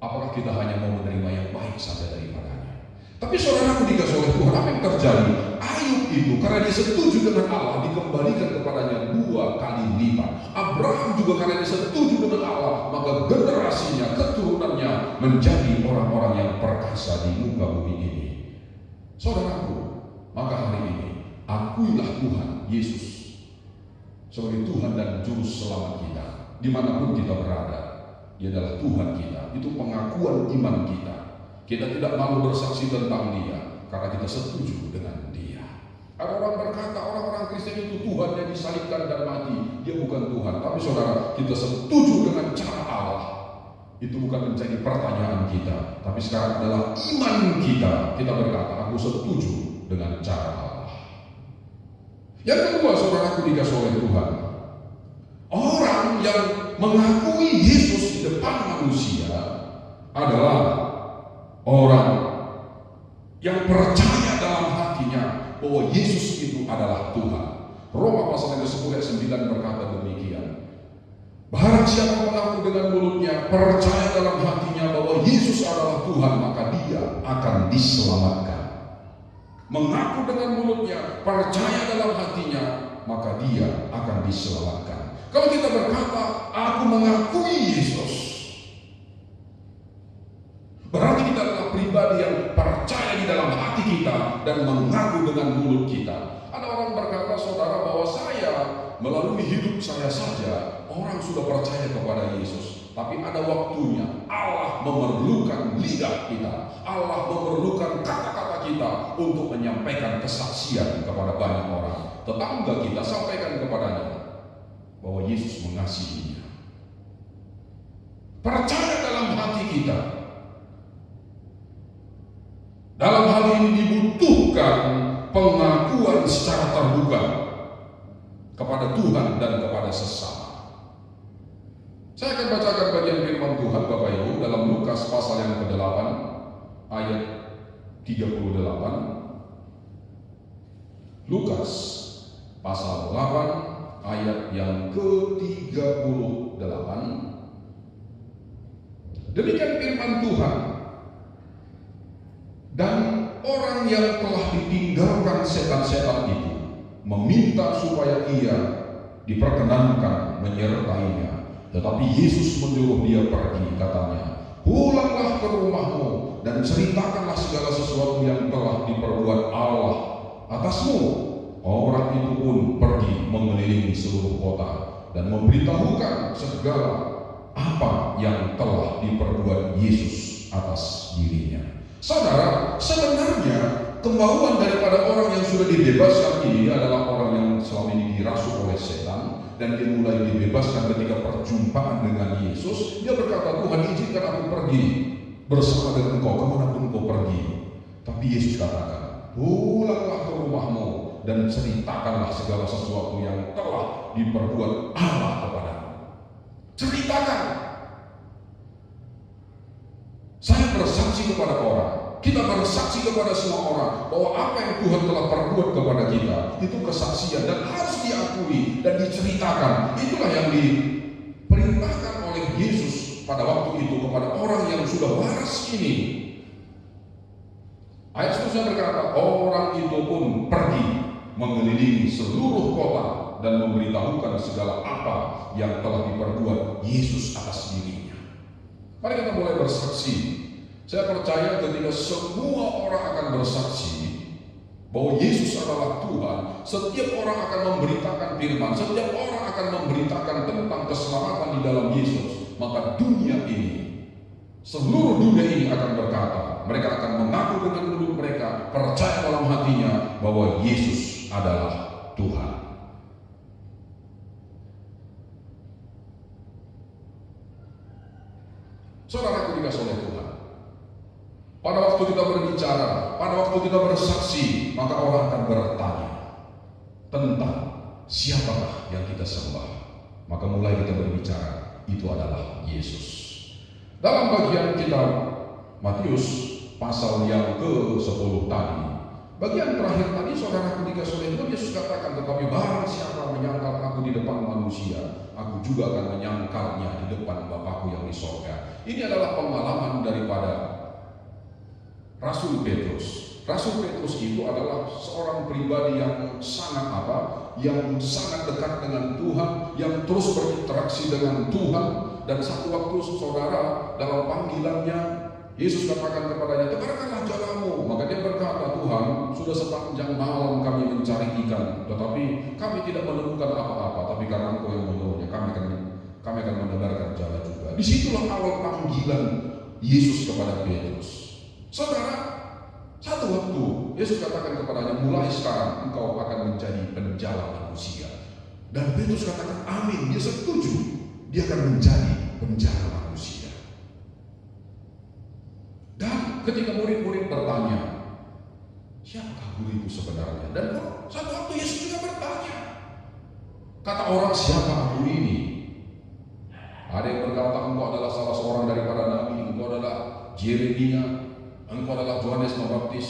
apakah kita hanya mau menerima yang baik saja daripadanya? Tapi saudaraku dikasih oleh Tuhan, apa yang terjadi? Ayub itu karena dia setuju dengan Allah, dikembalikan kepadanya 2 kali lipat. Abraham juga karena dia setuju dengan Allah, maka generasinya, keturunannya menjadi orang-orang yang perkasa di muka bumi ini. Saudaraku, maka hari ini akuilah Tuhan Yesus sebagai Tuhan dan Juru Selamat kita, dimanapun kita berada. Dia adalah Tuhan kita. Itu pengakuan iman kita. Kita tidak malu bersaksi tentang Dia karena kita setuju dengan Dia. Ada orang berkata orang-orang Kristen itu Tuhan yang disalibkan dan mati. Dia bukan Tuhan. Tapi saudara, kita setuju dengan cara Allah. Itu bukan menjadi pertanyaan kita, tapi sekarang adalah iman kita. Kita berkata, aku setuju dengan cara Allah. Yang kedua, saudaraku dikasih oleh Tuhan, orang yang mengakui Yesus di depan manusia adalah orang yang percaya dalam hatinya bahwa Yesus itu adalah Tuhan. Roma pasal yang ke-10 ayat 9 berkata demikian. Barang siapa mengaku dengan mulutnya, percaya dalam hatinya bahwa Yesus adalah Tuhan, maka dia akan diselamatkan. Mengaku dengan mulutnya, percaya dalam hatinya, maka dia akan diselamatkan. Kalau kita berkata, aku mengakui Yesus, berarti kita adalah pribadi yang percaya di dalam hati kita dan mengaku dengan mulut kita. Ada orang berkata, saudara, bahwa saya melalui hidup saya saja, orang sudah percaya kepada Yesus. Tapi ada waktunya Allah memerlukan lidah kita, Allah memerlukan kata-kata kita untuk menyampaikan kesaksian kepada banyak orang. Tetangga kita sampaikan kepadanya bahwa Yesus mengasihinya. Percaya dalam hati kita. Dalam hal ini dibutuhkan pengakuan secara terbuka kepada Tuhan dan kepada sesama. Saya akan bacakan bagian firman Tuhan Bapak Ibu dalam Lukas pasal yang ke-8 ayat 38. Lukas pasal 8 ayat yang ke-38. Demikian firman Tuhan. Dan orang yang telah ditinggalkan setan-setan itu meminta supaya ia diperkenankan menyertainya. Tetapi Yesus menyuruh dia pergi, katanya, pulanglah ke rumahmu dan ceritakanlah segala sesuatu yang telah diperbuat Allah atasmu. Orang itu pun pergi mengelilingi seluruh kota dan memberitahukan segala apa yang telah diperbuat Yesus atas dirinya. Saudara, sebenarnya kemauan daripada orang yang sudah dibebaskan ini adalah orang yang selama ini dirasuk oleh setan. Dan dia mulai dibebaskan ketika perjumpaan dengan Yesus. Dia berkata, Tuhan izinkan aku pergi bersama dengan engkau kemanapun engkau pergi. Tapi Yesus katakan, pulanglah ke rumahmu dan ceritakanlah segala sesuatu yang telah diperbuat Allah kepadamu. Ceritakan. Saya bersaksi kepada orang, kita bersaksi kepada semua orang bahwa apa yang Tuhan telah perbuat kepada kita itu kesaksian dan harus diakui dan diceritakan. Itulah yang diperintahkan oleh Yesus pada waktu itu kepada orang yang sudah waras ini. Ayat seterusnya berkata, orang itu pun pergi mengelilingi seluruh kota dan memberitahukan segala apa yang telah diperbuat Yesus atas dirinya. Mari kita mulai bersaksi. Saya percaya ketika semua orang akan bersaksi bahwa Yesus adalah Tuhan, setiap orang akan memberitakan firman, setiap orang akan memberitakan tentang keselamatan di dalam Yesus, maka dunia ini, seluruh dunia ini akan berkata, mereka akan mengaku dengan mulut mereka, percaya dalam hatinya bahwa Yesus adalah Tuhan. Saudaraku dikasih oleh Tuhan, pada waktu kita berbicara, pada waktu kita bersaksi, maka orang akan bertanya tentang siapakah yang kita sembah. Maka mulai kita berbicara, itu adalah Yesus. Dalam bagian kitab Matius pasal yang ke-10 tadi, bagian terakhir tadi, saudaraku dikasih oleh Tuhan, Yesus katakan, tetapi barang siapa menyangkal aku di depan manusia, aku juga akan menyangkalnya di depan Bapakku yang di sorga. Ini adalah pengalaman daripada Rasul Petrus. Rasul Petrus itu adalah seorang pribadi yang sangat yang sangat dekat dengan Tuhan, yang terus berinteraksi dengan Tuhan. Dan satu waktu saudara, dalam panggilannya Yesus katakan kepadanya, tebarkanlah jalamu. Maka dia berkata, Tuhan, sudah sepanjang malam kami mencari ikan, tetapi kami tidak menemukan apa-apa. Tapi karena Engkau yang menyuruhnya, kami akan menebarkan jala juga. Disitulah awal panggilan Yesus kepada Petrus. Saudara, satu waktu Yesus katakan kepadanya, mulai sekarang engkau akan menjadi penjala manusia. Dan Petrus katakan, amin. Dia setuju, dia akan menjadi penjala manusia. Dan ketika murid-murid bertanya, siapakah guru itu sebenarnya? Dan satu waktu Yesus juga bertanya, kata orang, siapa aku ini? Ada yang berkata, engkau adalah salah seorang daripada nabi, engkau adalah Yeremia, engkau adalah Yohanes Pembaptis,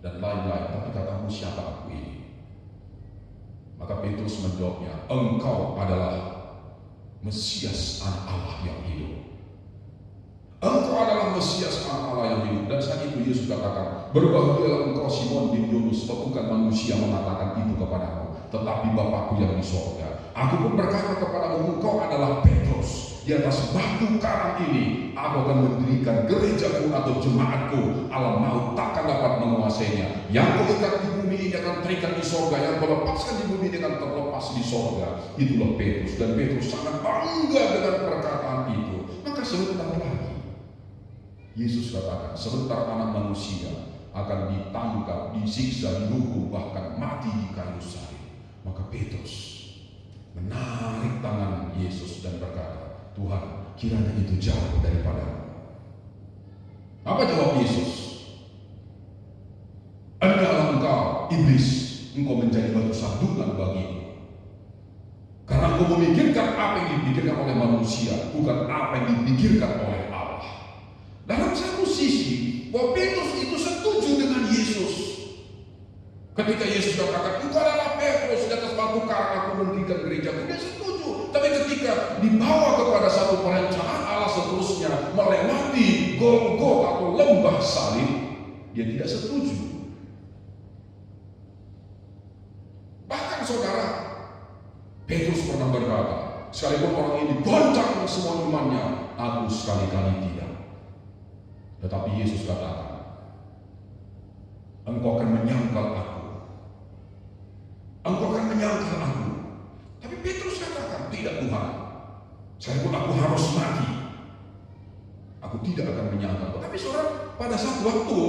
dan lain-lain. Tapi katamu, siapa aku ini? Maka Petrus menjawabnya, engkau adalah Mesias anak Allah yang hidup. Engkau adalah Mesias anak Allah yang hidup. Dan saat itu Yesus katakan, berbahagialah engkau Simon bin Yunus, sebab bukan manusia mengatakan itu kepadamu, tetapi Bapakku yang di sorga. Aku pun berkata kepadamu, engkau adalah Petrus. Di atas batu karang ini aku akan mendirikan gerejaku atau jemaatku. Alam maut takkan dapat menguasainya. Yang kau ikat di bumi ini akan terikat di sorga, yang kau lepaskan di bumi ini akan terlepas di sorga. Itulah Petrus. Dan Petrus sangat bangga dengan perkataan itu. Maka sebentar lagi Yesus katakan, sebentar anak manusia akan ditangkap, disiksa, dihukum, bahkan mati di kayu salib. Maka Petrus menarik tangan Yesus dan berkata, Tuhan, kiranya itu jauh daripadamu. Apa jawab Yesus? Hendaklah engkau, iblis, engkau menjadi batu sandungan bagiku. Karena engkau memikirkan apa yang dipikirkan oleh manusia, bukan apa yang dipikirkan oleh Allah. Dalam satu sisi, bahwa Petrus itu setuju dengan Yesus. Ketika Yesus katakan, engkau adalah Petrus, di atas batu karang aku mendirikan gereja, dia setuju. Tapi ketika dibawa kepada satu perencanaan Allah seterusnya, melewati Golgota atau lembah salib, dia tidak setuju. Bahkan saudara, Petrus pernah berkata, sekalipun orang ini goncang semua imannya, aku sekali-kali tidak. Tetapi Yesus katakan, engkau akan menyangkal aku. Engkau akan menyangkal aku. Tapi Petrus katakan, tidak Tuhan. Sekalipun aku harus mati, aku tidak akan menyangkal. Tapi saudara, pada saat waktu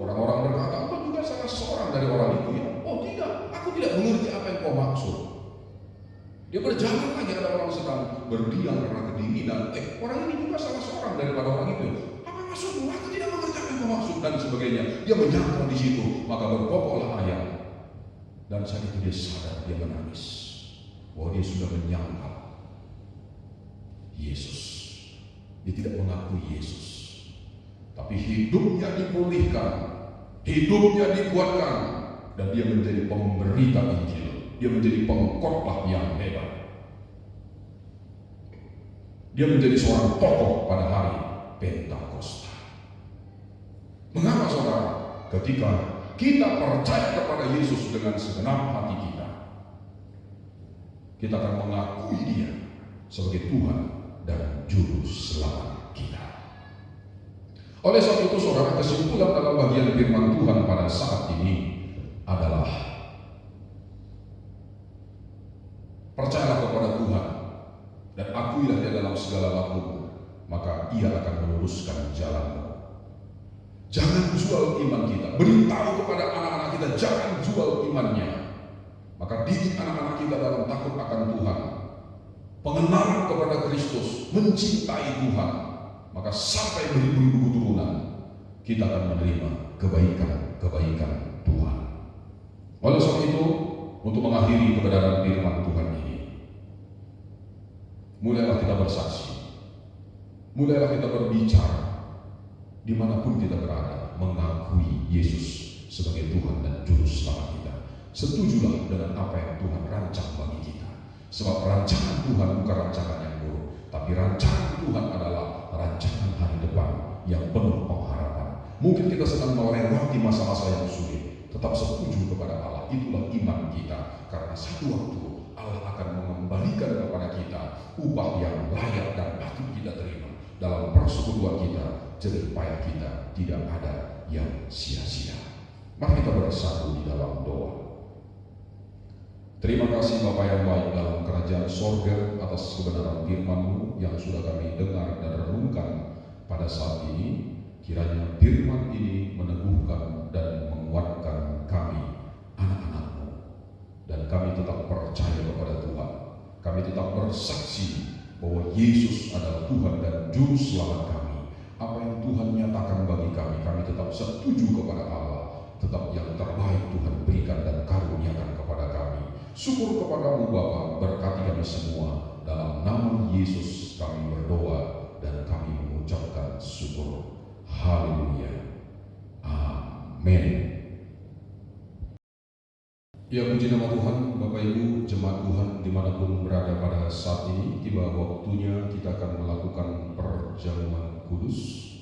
orang-orang berkata, engkau juga salah seorang dari orang itu ya. Oh tidak, aku tidak mengerti apa yang kau maksud. Dia berjalan lagi, ada orang sedang berdiam karena kedinginan. Orang ini juga salah seorang daripada orang itu. Apa maksudmu? Aku tidak mengerti apa yang kau maksud dan sebagainya. Dia menyangkal di situ, maka berkokoklah ayam. Dan saat itu dia sadar, dia menangis bahwa dia sudah menyangkal Yesus. Dia tidak mengakui Yesus, tapi hidupnya dipulihkan, hidupnya dikuatkan, dan dia menjadi pemberita Injil. Dia menjadi pengkhotbah yang hebat. Dia menjadi seorang tokoh pada hari Pentakosta. Mengapa saudara? Ketika kita percaya kepada Yesus dengan segenap hati kita, kita akan mengakui Dia sebagai Tuhan dan Juru Selamat kita. Oleh sebab itu saudara, kesimpulan dalam bagian firman Tuhan pada saat ini adalah percayalah kepada Tuhan dan akuilah Dia dalam segala waktu, maka Ia akan meluruskan jalanmu. Jangan jual iman kita. Beritahu kepada anak-anak kita, jangan jual imannya. Maka didik anak-anak kita dalam takut akan Tuhan, pengenalan kepada Kristus, mencintai Tuhan, maka sampai beribu-ribu keturunan kita akan menerima kebaikan Tuhan. Oleh sebab itu, untuk mengakhiri kebenaran firman Tuhan ini, mulailah kita bersaksi, mulailah kita berbicara dimanapun kita berada, mengakui Yesus sebagai Tuhan dan Juru Selamat kita. Setujulah dengan apa yang Tuhan rancang bagi kita, sebab rancangan Tuhan bukan rancangan yang buruk, tapi rancangan Tuhan adalah rancangan hari depan yang penuh pengharapan. Mungkin kita sedang melewati masa-masa yang sulit, tetap setuju kepada Allah. Itulah iman kita, karena satu waktu Allah akan mengembalikan kepada kita upah yang layak dan patut kita terima. Dalam persekutuan kita, jerih payah kita tidak ada yang sia-sia. Mari kita bersatu di dalam doa. Terima kasih Bapa yang baik dalam kerajaan sorga atas kebenaran firman-Mu yang sudah kami dengar dan renungkan pada saat ini. Kiranya firman ini meneguhkan dan menguatkan kami, anak-anak-Mu, dan kami tetap percaya kepada Tuhan. Kami tetap bersaksi bahwa Yesus adalah Tuhan dan Juru Selamat kami. Apa yang Tuhan nyatakan bagi kami, kami tetap setuju kepada Allah. Tetap yang terbaik Tuhan berikan dan karuniakan kepada kami. Syukur kepada-Mu Bapa, berkati kami semua. Dalam nama Yesus kami berdoa dan kami mengucapkan syukur. Haleluya. Amin. Ya, puji nama Tuhan. Bapak Ibu jemaat Tuhan dimanapun berada pada saat ini, tiba waktunya kita akan melakukan perjamuan kudus.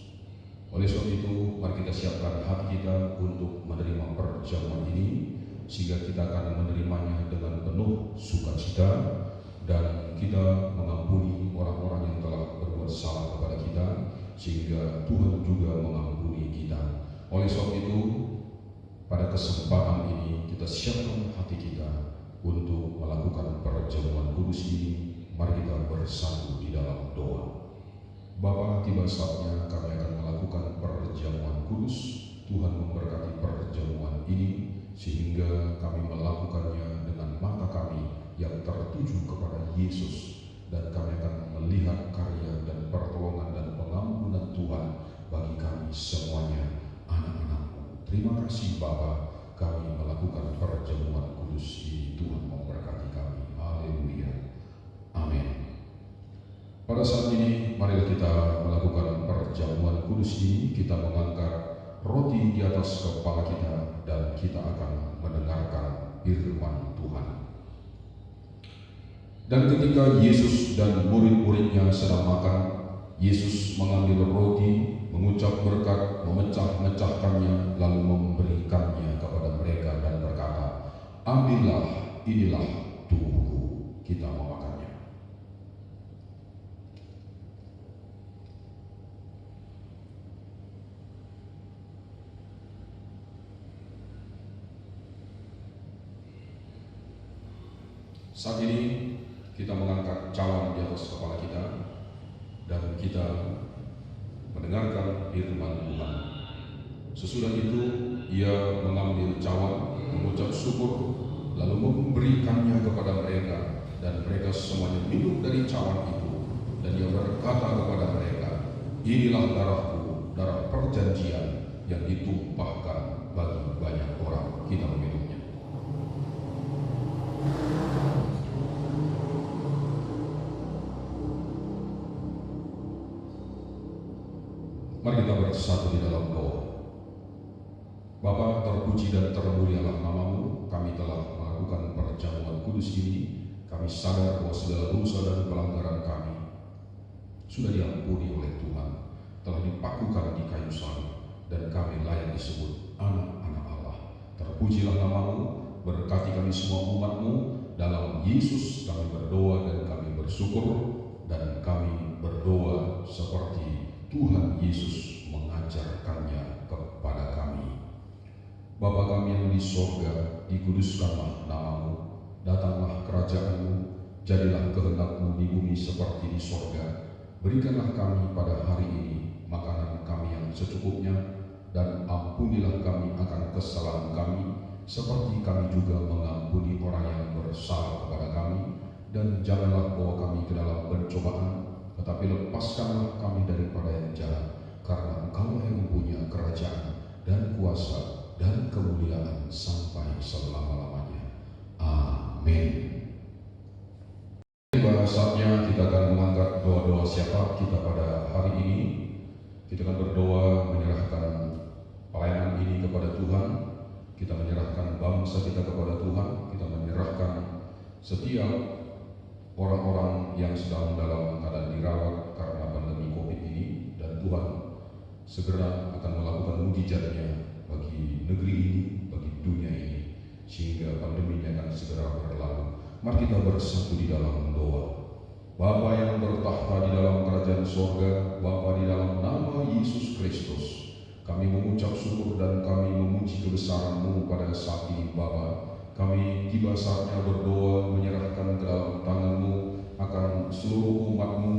Oleh sebab itu, mari kita siapkan hati kita untuk menerima perjamuan ini, sehingga kita akan menerimanya dengan penuh sukacita, dan kita mengampuni orang-orang yang telah berbuat salah kepada kita, sehingga Tuhan juga mengampuni kita. Oleh sebab itu, pada kesempatan ini kita siapkan hati kita untuk melakukan perjamuan kudus ini. Mari kita bersatu di dalam doa. Bapa, tiba saatnya kami akan melakukan perjamuan kudus. Tuhan memberkati perjamuan ini sehingga kami melakukannya dengan mata kami yang tertuju kepada Yesus, dan kami akan melihat karya dan pertolongan dan pengampunan Tuhan bagi kami semuanya, anak-anak-Mu. Terima kasih Bapa, kami melakukan perjamuan kudus ini. Tuhan memberkati kami. Haleluya. Amin. Pada saat ini, marilah kita melakukan perjamuan kudus ini. Kita mengangkat roti di atas kepala kita dan kita akan mendengarkan firman Tuhan. Dan ketika Yesus dan murid-muridnya sedang makan, Yesus mengambil roti, mengucap berkat, memecah-mecahkannya, lalu memberikannya kepada mereka dan berkata, "Ambillah, inilah tubuhku." Kita memakannya. Saat ini kita mengangkat cawan di atas kepala kita dan kita mendengarkan firman Tuhan. Sesudah itu ia mengambil cawan, mengucap syukur, lalu memberikannya kepada mereka, dan mereka semuanya minum dari cawan itu. Dan ia berkata kepada mereka, "Inilah darahku, darah perjanjian yang ditumpahkan bagi banyak orang." Kita meminumnya. Mari kita bersatu di dalam doa. Bapa, terpuji dan termulialah nama-Mu. Kami telah melakukan perjamuan kudus ini. Kami sadar bahwa segala dosa dan pelanggaran kami sudah diampuni oleh Tuhan, telah dipakukan di kayu salib, dan kami layak disebut anak-anak Allah. Terpujilah nama-Mu, berkati kami semua umat-Mu. Dalam Yesus kami berdoa dan kami bersyukur, dan kami berdoa seperti Tuhan Yesus mengajarkannya kepada kami. Bapa kami yang di sorga, dikuduskanlah nama-Mu, datanglah kerajaan-Mu, jadilah kehendak-Mu di bumi seperti di sorga. Berikanlah kami pada hari ini makanan kami yang secukupnya, dan ampunilah kami akan kesalahan kami, seperti kami juga mengampuni orang yang bersalah kepada kami. Dan janganlah bawa kami ke dalam pencobaan, tetapi lepaskanlah kami daripada yang jahat, karena Engkau yang mempunyai kerajaan dan kuasa dan kemuliaan sampai selama-lamanya. Amin. Tiba saatnya kita akan mengangkat doa-doa syafaat kita pada hari ini. Kita akan berdoa menyerahkan pelayanan ini kepada Tuhan. Kita menyerahkan bangsa kita kepada Tuhan. Kita menyerahkan setiap orang-orang yang sedang dalam keadaan dirawat karena pandemi COVID ini, dan Tuhan segera akan melakukan mujizatnya bagi negeri ini, bagi dunia ini, sehingga pandeminya akan segera berlalu. Mari kita bersatu di dalam doa. Bapa yang bertahta di dalam kerajaan sorga, Bapa di dalam nama Yesus Kristus, kami mengucap syukur dan kami memuji kebesaran-Mu pada saat ini Bapa. Kami tiba saatnya berdoa menyerahkan ke dalam tangan-Mu akan seluruh umat-Mu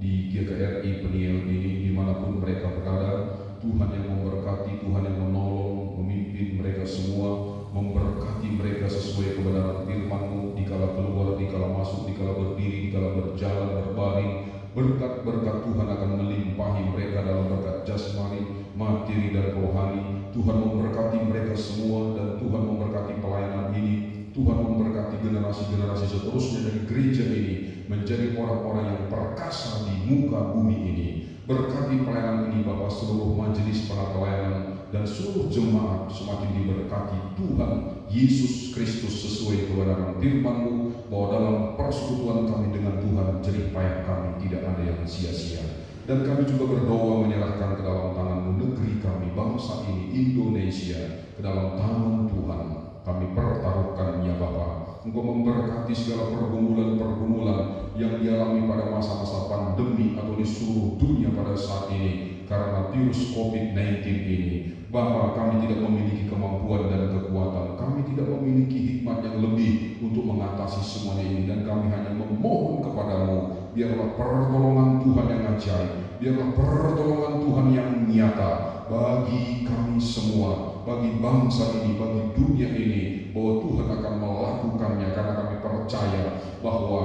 di GKRI Peniel ini, dimanapun mereka berada. Tuhan yang memberkati, Tuhan yang menolong, memimpin mereka semua, memberkati mereka sesuai kebenaran firman-Mu, dikala keluar, dikala masuk, dikala berdiri, dikala berjalan, berbaring. Berkat-berkat Tuhan akan melimpahi mereka dalam berkat jasmani, materi dan rohani. Tuhan memberkati mereka semua, dan Tuhan memberkati pelayanan ini. Tuhan memberkati generasi-generasi seterusnya dari gereja ini menjadi orang-orang yang perkasa di muka bumi ini. Berkati pelayanan ini Bapak, seluruh majelis para pelayanan dan seluruh jemaat semakin diberkati Tuhan Yesus Kristus sesuai kebenaran firman-Mu, bahwa dalam persekutuan kami dengan Tuhan jerih payah kami tidak ada yang sia-sia. Dan kami juga berdoa menyerahkan ke dalam tangan-Mu negeri kami, bangsa ini Indonesia, ke dalam tangan Tuhan. Kami pertaruhkan ya Bapa. Engkau memberkati segala pergumulan-pergumulan yang dialami pada masa-masa pandemi atau di seluruh dunia pada saat ini karena virus COVID-19 ini. Bapa, kami tidak memiliki kemampuan dan kekuatan, kami tidak memiliki hikmat yang lebih untuk mengatasi semuanya ini, dan kami hanya memohon kepadamu, biarlah pertolongan Tuhan yang ajaib, biarlah pertolongan Tuhan yang nyata bagi kami semua, bagi bangsa ini, bagi dunia ini, bahwa Tuhan akan melakukannya, karena kami percaya bahwa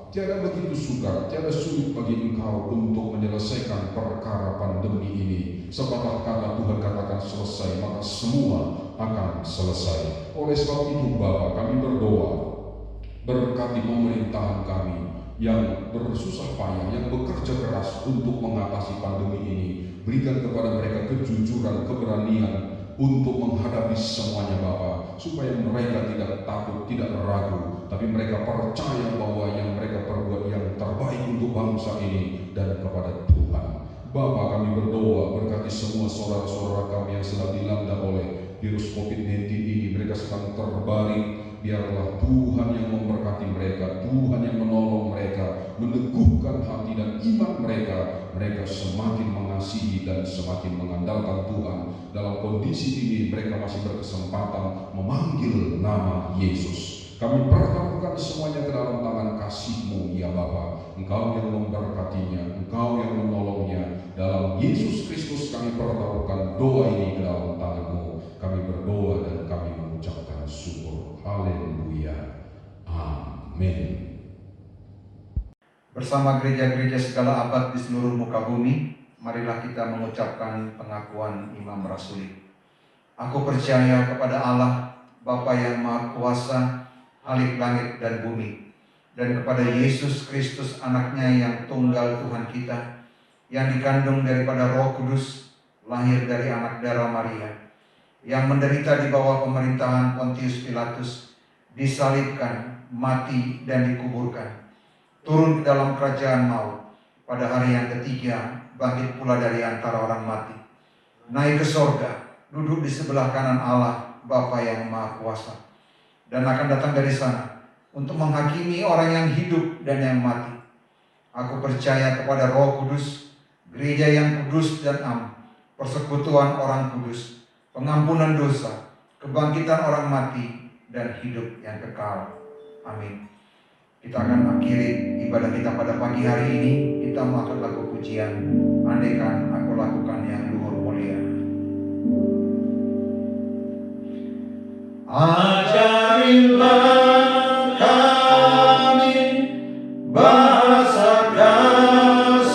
tiada begitu sukar, tiada sulit bagi Engkau untuk menyelesaikan perkara pandemi ini. Sepatah kata Tuhan katakan selesai, maka semua akan selesai. Oleh sebab itu Bapa, kami berdoa, berkati pemerintahan kami yang bersusah payah, yang bekerja keras untuk mengatasi pandemi ini. Berikan kepada mereka kejujuran, keberanian untuk menghadapi semuanya Bapa, supaya mereka tidak takut, tidak ragu, tapi mereka percaya bahwa yang mereka perbuat yang terbaik untuk bangsa ini dan kepada Tuhan. Bapa, kami berdoa, berkati semua saudara-saudara kami yang sedang dilanda oleh virus COVID-19 ini. Mereka sedang terbaring, biarlah Tuhan yang memberkati mereka, Tuhan yang menolong mereka, meneguhkan hati dan iman mereka. Mereka semakin mengasihi dan semakin mengandalkan Tuhan. Dalam kondisi ini mereka masih berkesempatan memanggil nama Yesus. Kami pertaruhkan semuanya ke dalam tangan kasih-Mu ya Bapa. Engkau yang memberkatinya, Engkau yang menolongnya. Dalam Yesus Kristus kami pertaruhkan doa ini ke dalam tangan-Mu. Kami berdoa dan kami mengucapkan syukur. Haleluya. Amin. Bersama gereja-gereja segala abad di seluruh muka bumi, marilah kita mengucapkan pengakuan Imam Rasuli. Aku percaya kepada Allah, Bapa yang Maha Kuasa, Halik langit dan bumi, dan kepada Yesus Kristus anaknya yang tunggal Tuhan kita, yang dikandung daripada Roh Kudus, lahir dari anak darah Maria, yang menderita di bawah pemerintahan Pontius Pilatus, disalibkan, mati dan dikuburkan, turun ke dalam kerajaan maut, pada hari yang ketiga bangkit pula dari antara orang mati, naik ke sorga, duduk di sebelah kanan Allah Bapa yang Maha Kuasa, dan akan datang dari sana untuk menghakimi orang yang hidup dan yang mati. Aku percaya kepada Roh Kudus, gereja yang kudus dan am, persekutuan orang kudus, pengampunan dosa, kebangkitan orang mati, dan hidup yang kekal. Amin. Kita akan akhiri ibadah kita pada pagi hari ini. Kita melakukan lagu pujian, andaikan aku lakukan yang luhur mulia. Ajarilah kami bahasa kasih.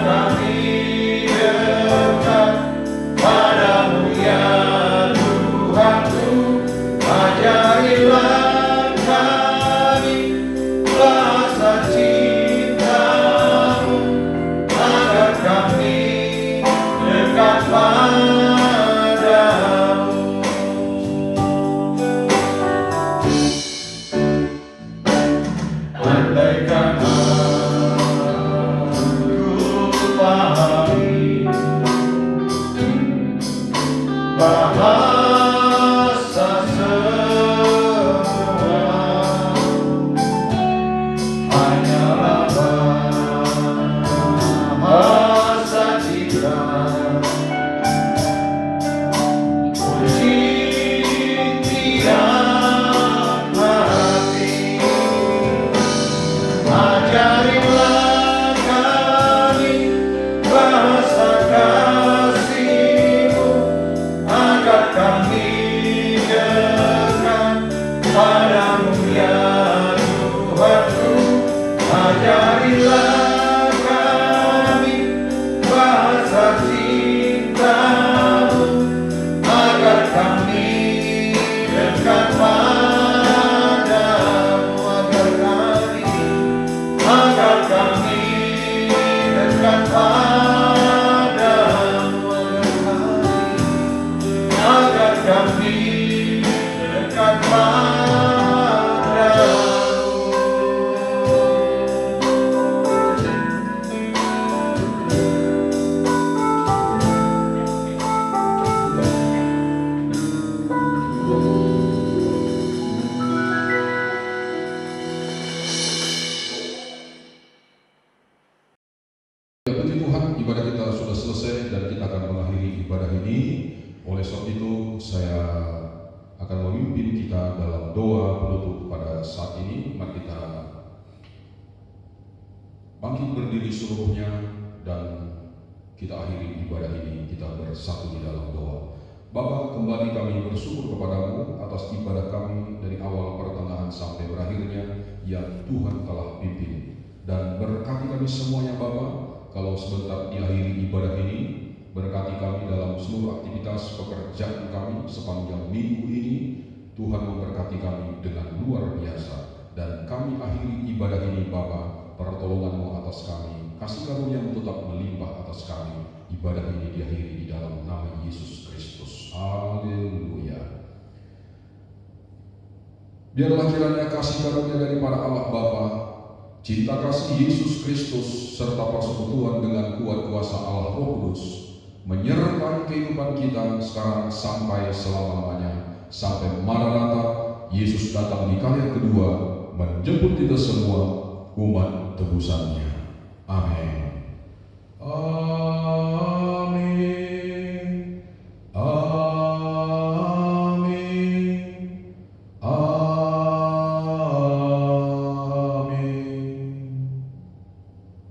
kami dekat padamu ya Tuhanku, ajarilah kami rasa cinta-Mu, agar kami dekat padamu. Andaikan aku pahami bahasa semua, hanyalah bahasa cinta, kunci tiap hati. Ajarilah kami bahasa kasih-Mu, agar kami dekat padamu ya Tuhanku. Ajarilah kami bahasa cinta-Mu, agar kami dekat padamu, agar kami dekat padamu, agar kami dekat padamu. Ya, puji Tuhan, ibadah kita sudah selesai dan kita akan mengakhiri ibadah ini. Oleh sebab itu, saya akan memimpin kita dalam doa penutup pada saat ini. Mari kita bangkit berdiri seluruhnya dan kita akhiri ibadah ini. Kita bersatu di dalam doa. Bapa, kembali kami bersyukur kepadamu atas ibadah kami dari awal pertengahan sampai berakhirnya yang Tuhan telah pimpin. Dan berkati kami semuanya Bapa. Kalau sebentar diakhiri ibadah ini, berkati kami dalam seluruh aktivitas pekerjaan kami sepanjang minggu ini. Tuhan memberkati kami dengan luar biasa. Dan kami akhiri ibadah ini Bapa, pertolongan-Mu atas kami, kasih karunia-Mu tetap melimpah atas kami. Ibadah ini diakhiri di dalam nama Yesus Kristus. Haleluya. Biarlah kiranya kasih karunia daripada Allah Bapa, cinta kasih Yesus Kristus, serta persekutuan dengan kuat kuasa Allah Roh Kudus menyertai kehidupan kita sekarang sampai selama-lamanya, sampai Maranatha Yesus datang di kali yang kedua menjemput kita semua umat tebusannya. Amin. Amin. Amin.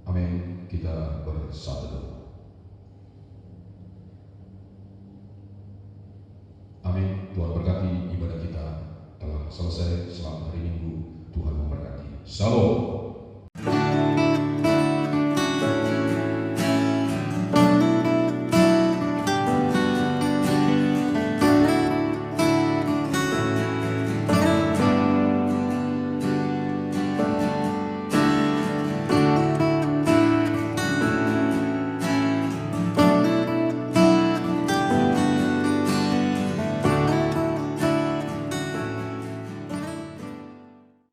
Amin. Kita bersatu. Amin. Tuhan berkati ibadah kita telah selesai. Selamat hari Minggu. Tuhan memberkati. Shalom.